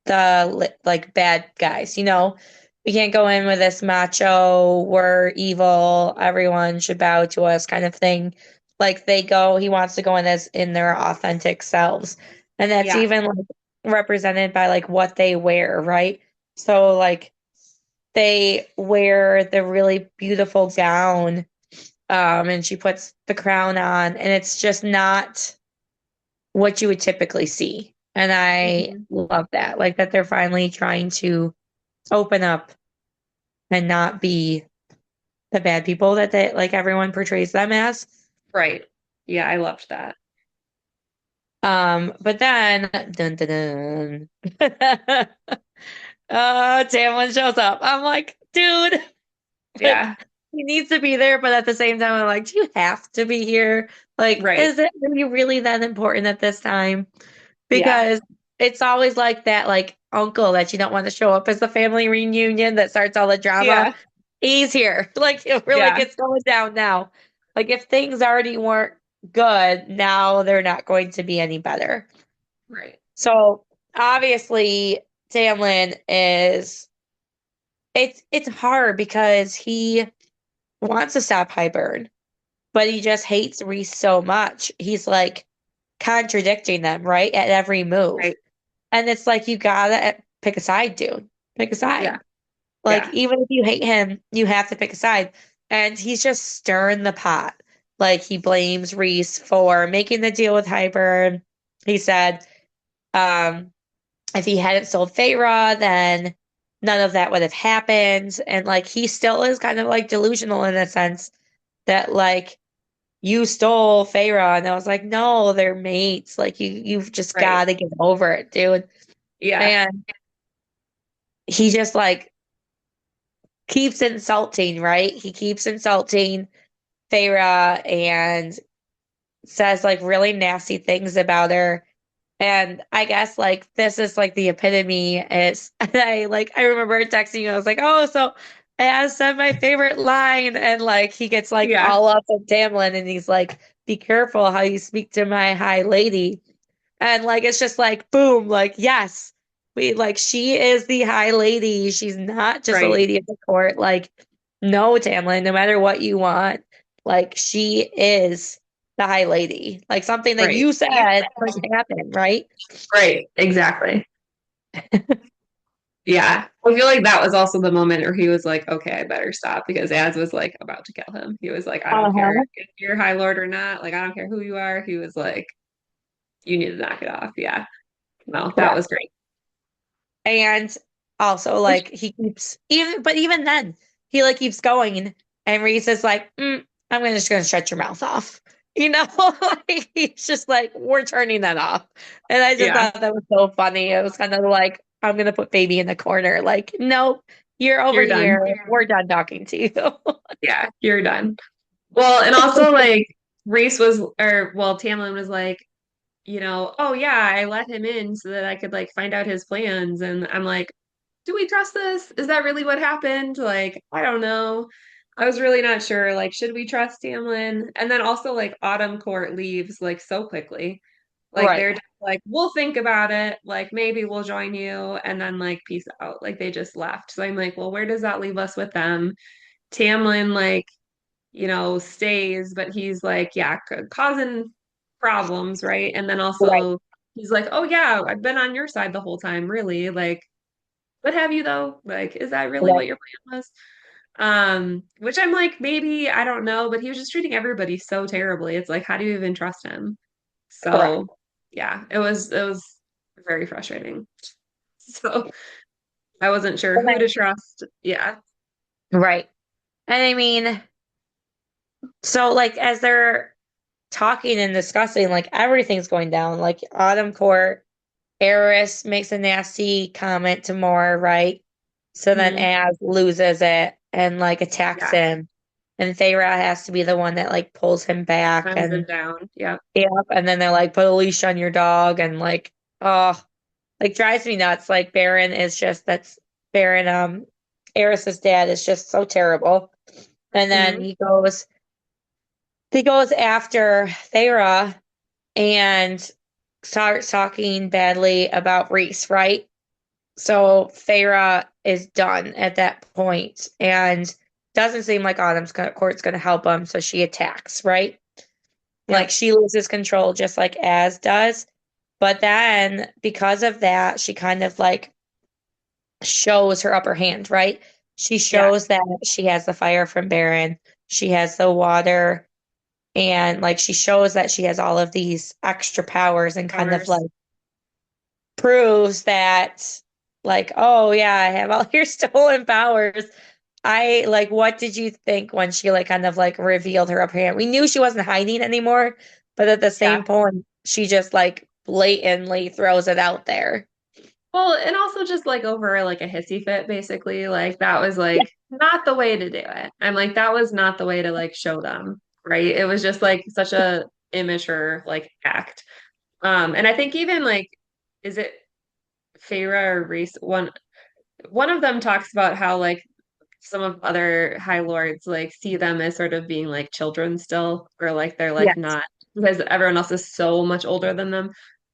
Speaker 2: like bad guys, you know? We can't go in with this macho, we're evil, everyone should bow to us kind of thing. Like he wants to go in as in their authentic selves. And that's
Speaker 1: Yeah.
Speaker 2: even like represented by like what they wear, right? So like they wear the really beautiful gown, and she puts the crown on, and it's just not what you would typically see. And I
Speaker 1: Mhm.
Speaker 2: love that. Like that they're finally trying to open up and not be the bad people that they like everyone portrays them as.
Speaker 1: Right. Yeah, I loved that.
Speaker 2: But then dun dun dun. Tamlin shows up. I'm like, dude,
Speaker 1: Yeah.
Speaker 2: like he needs to be there, but at the same time, I'm like, do you have to be here? Like,
Speaker 1: Right.
Speaker 2: is it really that important at this time?
Speaker 1: Yeah.
Speaker 2: Because it's always like that, like uncle that you don't want to show up as the family reunion that starts all the drama.
Speaker 1: Yeah.
Speaker 2: He's here. Like it really
Speaker 1: Yeah.
Speaker 2: gets going down now. Like if things already weren't good, now they're not going to be any better.
Speaker 1: Right.
Speaker 2: So obviously, Tamlin is it's hard because he wants to stop Hybern, but he just hates Reese so much. He's like contradicting them, right? At every move.
Speaker 1: Right.
Speaker 2: And it's like you gotta pick a side, dude. Pick a
Speaker 1: Yeah.
Speaker 2: side. Like
Speaker 1: Yeah.
Speaker 2: even if you hate him, you have to pick a side. And he's just stirring the pot. Like he blames Reese for making the deal with Hybern. He said, um, if he hadn't sold Feyre, then none of that would have happened. And like he still is kind of like delusional in a sense that like you stole Feyre. And I was like, no, they're mates. Like you've just
Speaker 1: Right.
Speaker 2: gotta get over it, dude.
Speaker 1: Yeah.
Speaker 2: And he just like keeps insulting, right? He keeps insulting Feyre and says like really nasty things about her. And I guess like this is like the epitome is and I remember texting you, I was like, oh, so I asked said my favorite line, and like he gets like
Speaker 1: Yeah.
Speaker 2: all up on Tamlin and he's like, be careful how you speak to my high lady. And like it's just like boom, like yes, we like she is the high lady. She's not just a
Speaker 1: Right.
Speaker 2: lady of the court. Like, no, Tamlin, no matter what you want, like she is the high lady. Like something that
Speaker 1: Right.
Speaker 2: you said couldn't happen, right?
Speaker 1: Right. Exactly. Yeah. I feel like that was also the moment where he was like, okay, I better stop because Az was like about to kill him. He was like, I don't care
Speaker 2: Uh-huh.
Speaker 1: if you're High Lord or not. Like, I don't care who you are. He was like, you need to knock it off. Yeah. No, that was
Speaker 2: Correct.
Speaker 1: great.
Speaker 2: And also
Speaker 1: Which,
Speaker 2: like he keeps even then he like keeps going and Reese is like, I'm just gonna shut your mouth off. You know, like he's just like, we're turning that off. And I just
Speaker 1: yeah,
Speaker 2: thought that was so funny. It was kind of like, I'm gonna put baby in the corner. Like, nope, you're over
Speaker 1: you're done.
Speaker 2: here. We're done talking to you.
Speaker 1: Yeah, you're done. Well, and also like Reese was, or well, Tamlin was like, oh yeah, I let him in so that I could like find out his plans. And I'm like, do we trust this? Is that really what happened? Like, I don't know. I was really not sure. Like, should we trust Tamlin? And then also like Autumn Court leaves like so quickly. Like
Speaker 2: Right.
Speaker 1: they're just like, we'll think about it. Like maybe we'll join you, and then like peace out. Like they just left. So I'm like, well, where does that leave us with them? Tamlin like stays, but he's like, yeah, causing problems, right? And then
Speaker 2: Right.
Speaker 1: also he's like, oh yeah, I've been on your side the whole time, really. Like, what have you though? Like, is that really what
Speaker 2: Right.
Speaker 1: your plan was? Which I'm like, maybe, I don't know, but he was just treating everybody so terribly. It's like, how do you even trust him?
Speaker 2: Correct.
Speaker 1: So yeah, it was very frustrating. So I wasn't sure who to trust. Yeah.
Speaker 2: Right. And I mean, so like as they're talking and discussing, like everything's going down. Like Autumn Court, Eris makes a nasty comment to Moore, right? So then
Speaker 1: Hmm.
Speaker 2: Az loses it and like attacks
Speaker 1: Yeah.
Speaker 2: him. And Feyre has to be the one that like pulls him back
Speaker 1: Hands him
Speaker 2: and
Speaker 1: down. Yeah.
Speaker 2: yep. And then they're like, put a leash on your dog and like, oh, like drives me nuts. Like Baron is just that's Baron, Eris's dad is just so terrible. And then
Speaker 1: Hmm.
Speaker 2: he goes after Feyre and starts talking badly about Reese, right? So Feyre is done at that point and doesn't seem like Court's going to help him, so she attacks, right? Like
Speaker 1: Yep.
Speaker 2: she loses control just like Az does. But then because of that, she kind of like shows her upper hand, right? She
Speaker 1: Yeah.
Speaker 2: shows that she has the fire from Baron, she has the water, and like she shows that she has all of these extra powers and kind of
Speaker 1: Powers.
Speaker 2: like proves that like, oh yeah, I have all your stolen powers. I like what did you think when she like kind of like revealed her upper hand? We knew she wasn't hiding anymore, but at the
Speaker 1: Yeah.
Speaker 2: same point, she just like blatantly throws it out there.
Speaker 1: Well, and also just like over like a hissy fit, basically. Like that was
Speaker 2: Yeah.
Speaker 1: like not the way to do it. I'm like, that was not the way to like show them, right? It was just like such a immature like act. And I think even like, is it Feyre or Reese? One of them talks about how like some of other High Lords like see them as sort of being like children still, or like they're like
Speaker 2: Yes.
Speaker 1: not because everyone else is so much older than them.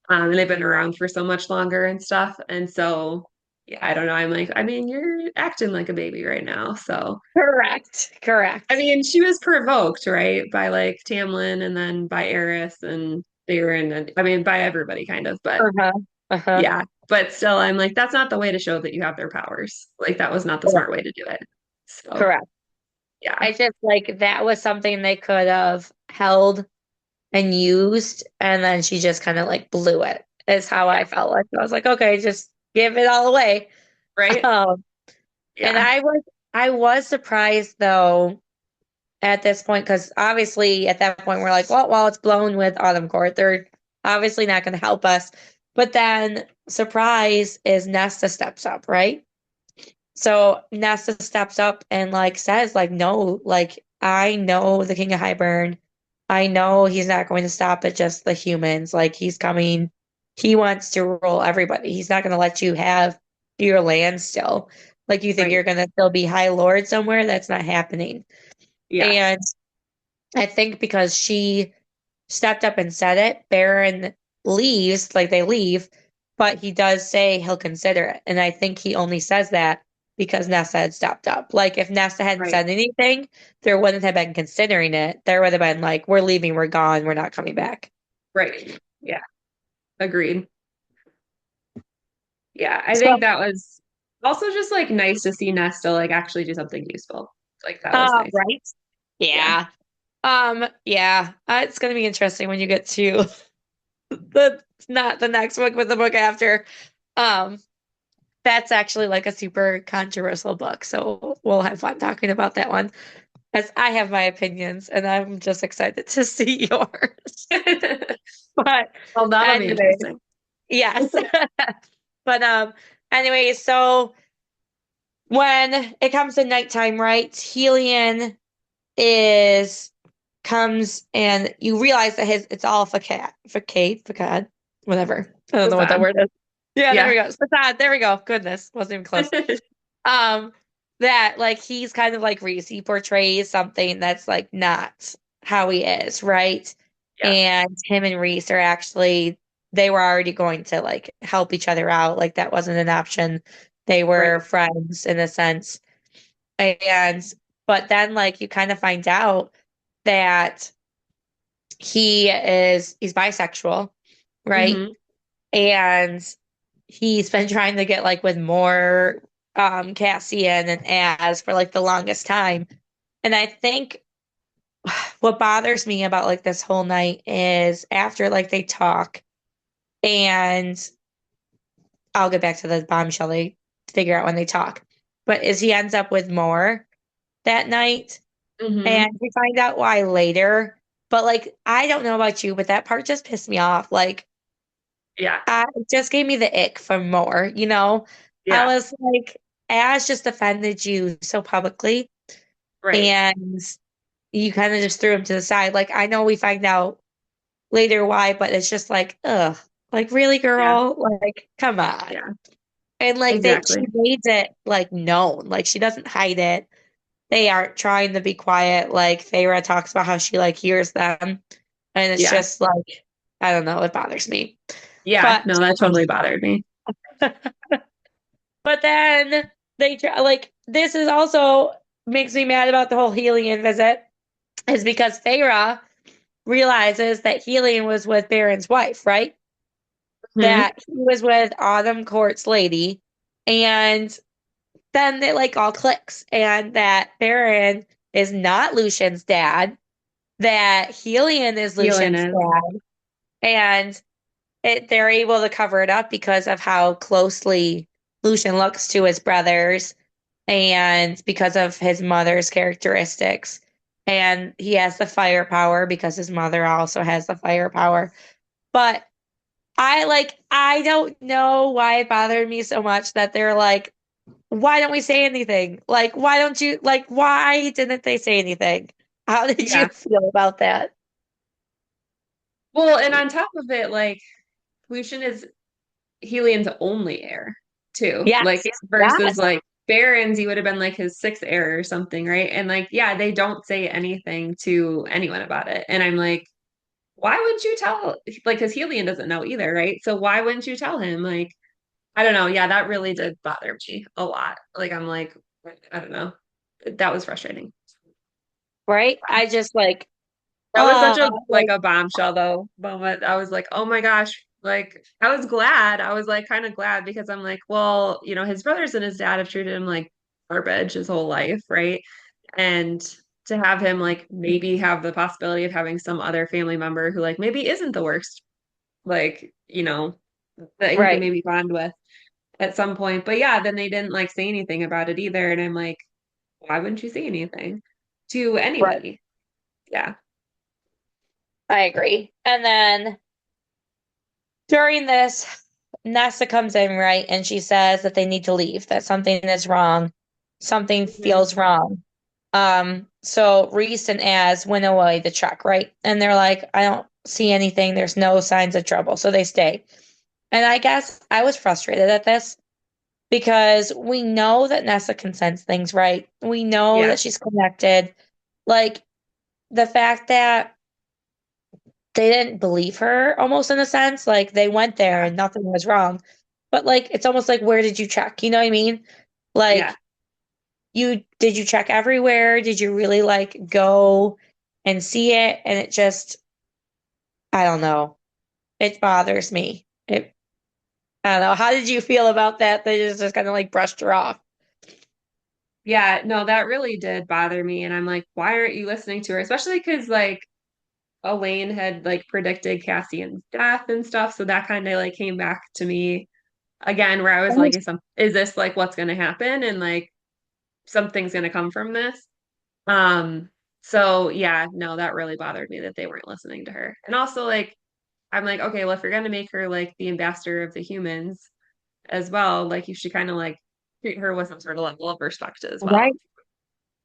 Speaker 1: And they've been around for so much longer and stuff. And so yeah, I don't know. I'm like, I mean, you're acting like a baby right now. So
Speaker 2: Correct.
Speaker 1: I
Speaker 2: Correct.
Speaker 1: mean, she was provoked, right? By like Tamlin and then by Eris and Theron and I mean by everybody kind of, but
Speaker 2: Uh-huh. Uh-huh.
Speaker 1: yeah. But still, I'm like, that's not the way to show that you have their powers. Like that was not the
Speaker 2: Correct.
Speaker 1: smart way to do it. So
Speaker 2: Correct.
Speaker 1: yeah.
Speaker 2: I just like that was something they could have held and used, and then she just kind of like blew it, is how
Speaker 1: Yeah.
Speaker 2: I felt like. I was like, okay, just give it all away.
Speaker 1: Right?
Speaker 2: Um, and
Speaker 1: Yeah.
Speaker 2: I was surprised though at this point, because obviously at that point we're like, well, while it's blown with Autumn Court, they're obviously not going to help us. But then surprise is Nesta steps up, right? So Nesta steps up and like says, like, no, like I know the King of Hybern. I know he's not going to stop at just the humans. Like he's coming, he wants to rule everybody. He's not going to let you have your land still. Like you think
Speaker 1: Right.
Speaker 2: you're going to still be High Lord somewhere? That's not happening.
Speaker 1: Yeah.
Speaker 2: And I think because she stepped up and said it, Baron leaves, like they leave, but he does say he'll consider it. And I think he only says that because Nesta had stepped up. Like if Nesta hadn't
Speaker 1: Right.
Speaker 2: said anything, there wouldn't have been considering it. There would have been like, we're leaving, we're gone, we're not coming back.
Speaker 1: Right. Yeah. Agreed. Yeah. I
Speaker 2: So,
Speaker 1: think that was also just like nice to see Nesta like actually do something useful. Like that was nice.
Speaker 2: right.
Speaker 1: Yeah.
Speaker 2: Yeah. Yeah. It's gonna be interesting when you get to the not the next book, but the book after. Um, that's actually like a super controversial book. So we'll have fun talking about that one. As I have my opinions and I'm just excited to see yours. But
Speaker 1: Well, that'll be
Speaker 2: anyway,
Speaker 1: interesting.
Speaker 2: yes. But anyway, so when it comes to nighttime, right? Helion is comes and you realize that his it's all facade, whatever. I don't know what that
Speaker 1: Facade.
Speaker 2: word is. Yeah, there we
Speaker 1: Yeah.
Speaker 2: go. Facade. There we go. Goodness, wasn't even close. Um, that like he's kind of like Reese. He portrays something that's like not how he is, right?
Speaker 1: Yeah.
Speaker 2: And him and Reese are actually they were already going to like help each other out. Like that wasn't an option. They were
Speaker 1: Right.
Speaker 2: friends in a sense. And but then like you kind of find out that he's bisexual, right?
Speaker 1: Hmm.
Speaker 2: And he's been trying to get like with more Cassian and Az for like the longest time. And I think what bothers me about like this whole night is after like they talk and I'll get back to the bombshell they figure out when they talk. But is he ends up with more that night
Speaker 1: Hmm.
Speaker 2: and we find out why later. But like I don't know about you, but that part just pissed me off. Like
Speaker 1: Yeah.
Speaker 2: it just gave me the ick for more, you know? I
Speaker 1: Yeah.
Speaker 2: was like, Ash just offended you so publicly
Speaker 1: Right.
Speaker 2: and you kind of just threw him to the side. Like, I know we find out later why, but it's just like, ugh, like, really,
Speaker 1: Yeah.
Speaker 2: girl? Like, come on.
Speaker 1: Yeah.
Speaker 2: And like, she
Speaker 1: Exactly.
Speaker 2: made it like known, like, she doesn't hide it. They aren't trying to be quiet. Like, Feyre talks about how she like hears them. And it's
Speaker 1: Yeah.
Speaker 2: just like, I don't know, it bothers me.
Speaker 1: Yeah.
Speaker 2: But
Speaker 1: No, that totally bothered me.
Speaker 2: But then they try, like this is also makes me mad about the whole Helion visit is because Feyre realizes that Helion was with Baron's wife, right?
Speaker 1: Hmm.
Speaker 2: That he was with Autumn Court's lady, and then it like all clicks, and that Baron is not Lucian's dad, that Helion is
Speaker 1: Healing
Speaker 2: Lucian's
Speaker 1: is.
Speaker 2: dad, and they're able to cover it up because of how closely Lucian looks to his brothers and because of his mother's characteristics. And he has the firepower because his mother also has the firepower. But I don't know why it bothered me so much that they're like, why don't we say anything? Like, why don't you, like, why didn't they say anything? How did you
Speaker 1: Yeah.
Speaker 2: feel about that?
Speaker 1: Well, and on top of it, like Lucian is Helium's only heir too. Like
Speaker 2: Yes.
Speaker 1: versus
Speaker 2: Yes.
Speaker 1: like Barron's, he would have been like his sixth heir or something, right? And like, yeah, they don't say anything to anyone about it. And I'm like, why would you tell? Like, because Helium doesn't know either, right? So why wouldn't you tell him? Like, I don't know. Yeah, that really did bother me a lot. Like, I'm like, I don't know. That was frustrating.
Speaker 2: Right? I just like,
Speaker 1: That was such a like
Speaker 2: like,
Speaker 1: a bombshell though moment. I was like, oh my gosh. Like I was glad. I was like kind of glad because I'm like, well, his brothers and his dad have treated him like garbage his whole life, right? And to have him like maybe have the possibility of having some other family member who like maybe isn't the worst, like, that he can
Speaker 2: right,
Speaker 1: maybe bond with at some point. But yeah, then they didn't like say anything about it either. And I'm like, why wouldn't you say anything to
Speaker 2: right.
Speaker 1: anybody? Yeah.
Speaker 2: I agree. And then during this, Nesta comes in, right? And she says that they need to leave, that something is wrong. Something
Speaker 1: Mhm.
Speaker 2: feels wrong. So Reese and Az went away to check, right? And they're like, I don't see anything. There's no signs of trouble. So they stay. And I guess I was frustrated at this because we know that Nessa can sense things, right? We know
Speaker 1: Yeah.
Speaker 2: that she's connected. Like the fact that they didn't believe her almost in a sense. Like they went there
Speaker 1: Yeah.
Speaker 2: and nothing was wrong. But like it's almost like where did you check? You know what I mean?
Speaker 1: Yeah.
Speaker 2: Like you did you check everywhere? Did you really like go and see it? And it just I don't know. It bothers me. I don't know. How did you feel about that? They just kind of like brushed her off.
Speaker 1: Yeah, no, that really did bother me. And I'm like, why aren't you listening to her? Especially because like Elaine had like predicted Cassian's death and stuff. So that kind of like came back to me. again, where I was
Speaker 2: And
Speaker 1: like, is this like what's going to happen? And like something's going to come from this. Um, so yeah, no, that really bothered me that they weren't listening to her. And also like, I'm like, okay, well, if you're going to make her like the ambassador of the humans as well, like you should kind of like treat her with some sort of level of respect as well.
Speaker 2: right,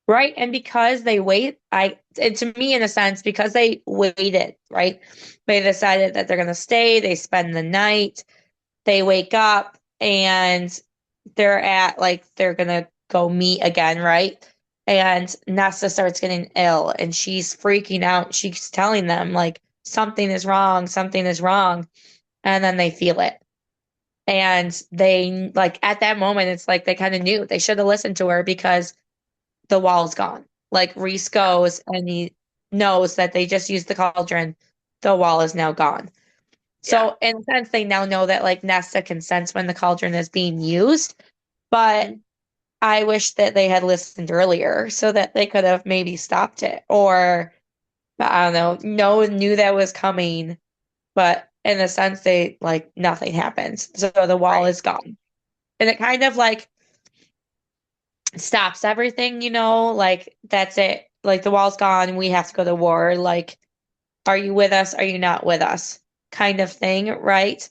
Speaker 2: right. And because they wait, and to me, in a sense, because they waited, right? They decided that they're going to stay, they spend the night, they wake up, and they're gonna go meet again, right? And Nesta starts getting ill and she's freaking out. She's telling them like something is wrong, something is wrong. And then they feel it. And they like at that moment, it's like they kind of knew they should have listened to her because the wall's gone. Like Rhys goes and he knows that they just used the cauldron. The wall is now gone.
Speaker 1: Yeah.
Speaker 2: So in a sense, they now know that like Nesta can sense when the cauldron is being used. But
Speaker 1: Mhm.
Speaker 2: I wish that they had listened earlier so that they could have maybe stopped it. Or I don't know, no one knew that was coming, but in a sense they like nothing happens. So the wall
Speaker 1: Right.
Speaker 2: is gone. And it kind of like stops everything, like that's it. Like the wall's gone, we have to go to war. Like, are you with us? Are you not with us? Kind of thing, right?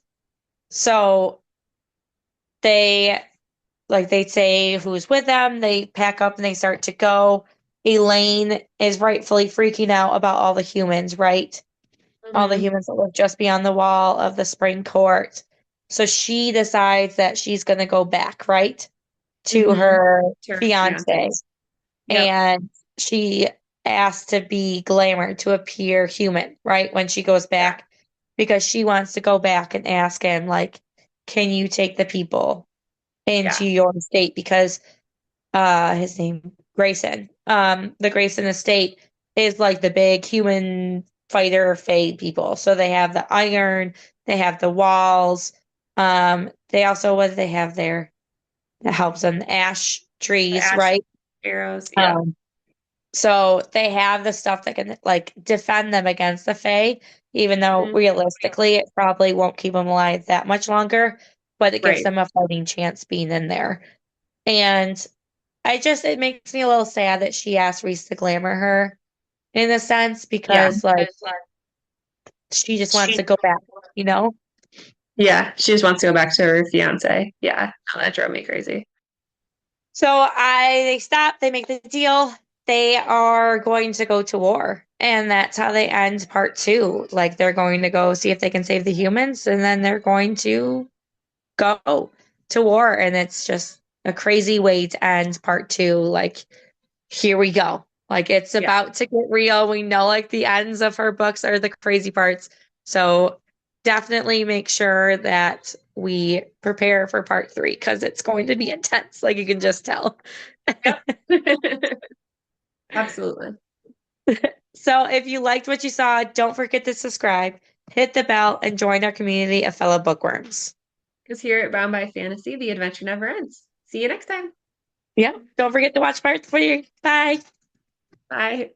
Speaker 2: So they they say who's with them, they pack up and they start to go. Elaine is rightfully freaking out about all the humans, right? All the
Speaker 1: Hmm.
Speaker 2: humans that live just beyond the wall of the spring court. So she decides that she's going to go back, right? To
Speaker 1: Hmm.
Speaker 2: her
Speaker 1: To her fiance.
Speaker 2: fiance.
Speaker 1: Yep.
Speaker 2: And she asks to be glamour, to appear human, right? When she goes
Speaker 1: Yeah.
Speaker 2: back, because she wants to go back and ask him, like, can you take the people into
Speaker 1: Yeah.
Speaker 2: your state? Because his name Grayson. The Grayson estate is like the big human fighter fade people. So they have the iron, they have the walls. They also what do they have there that helps them? The ash
Speaker 1: The
Speaker 2: trees,
Speaker 1: ash
Speaker 2: right?
Speaker 1: arrows. Yep.
Speaker 2: Um, so they have the stuff that can like defend them against the Fae, even though
Speaker 1: Mhm.
Speaker 2: realistically it probably won't keep them alive that much longer, but it gives
Speaker 1: Right.
Speaker 2: them a fighting chance being in there. And it makes me a little sad that she asked Reese to glamour her in a sense
Speaker 1: Yeah.
Speaker 2: because like she just wants
Speaker 1: She
Speaker 2: to go back, you know?
Speaker 1: Yeah, she just wants to go back to her fiance. Yeah, no, that drove me crazy.
Speaker 2: So they stop, they make the deal. They are going to go to war. And that's how they end part two. Like they're going to go see if they can save the humans, and then they're going to go to war. And it's just a crazy way to end part two. Like here we go. Like it's
Speaker 1: Yeah.
Speaker 2: about to get real. We know like the ends of her books are the crazy parts. So definitely make sure that we prepare for part three because it's going to be intense, like you can just tell.
Speaker 1: Yep. Absolutely.
Speaker 2: So if you liked what you saw, don't forget to subscribe, hit the bell, and join our community of fellow bookworms.
Speaker 1: Because here at Bound by Fantasy, the adventure never ends. See you next time.
Speaker 2: Yeah. Don't forget to watch part three. Bye.
Speaker 1: Bye.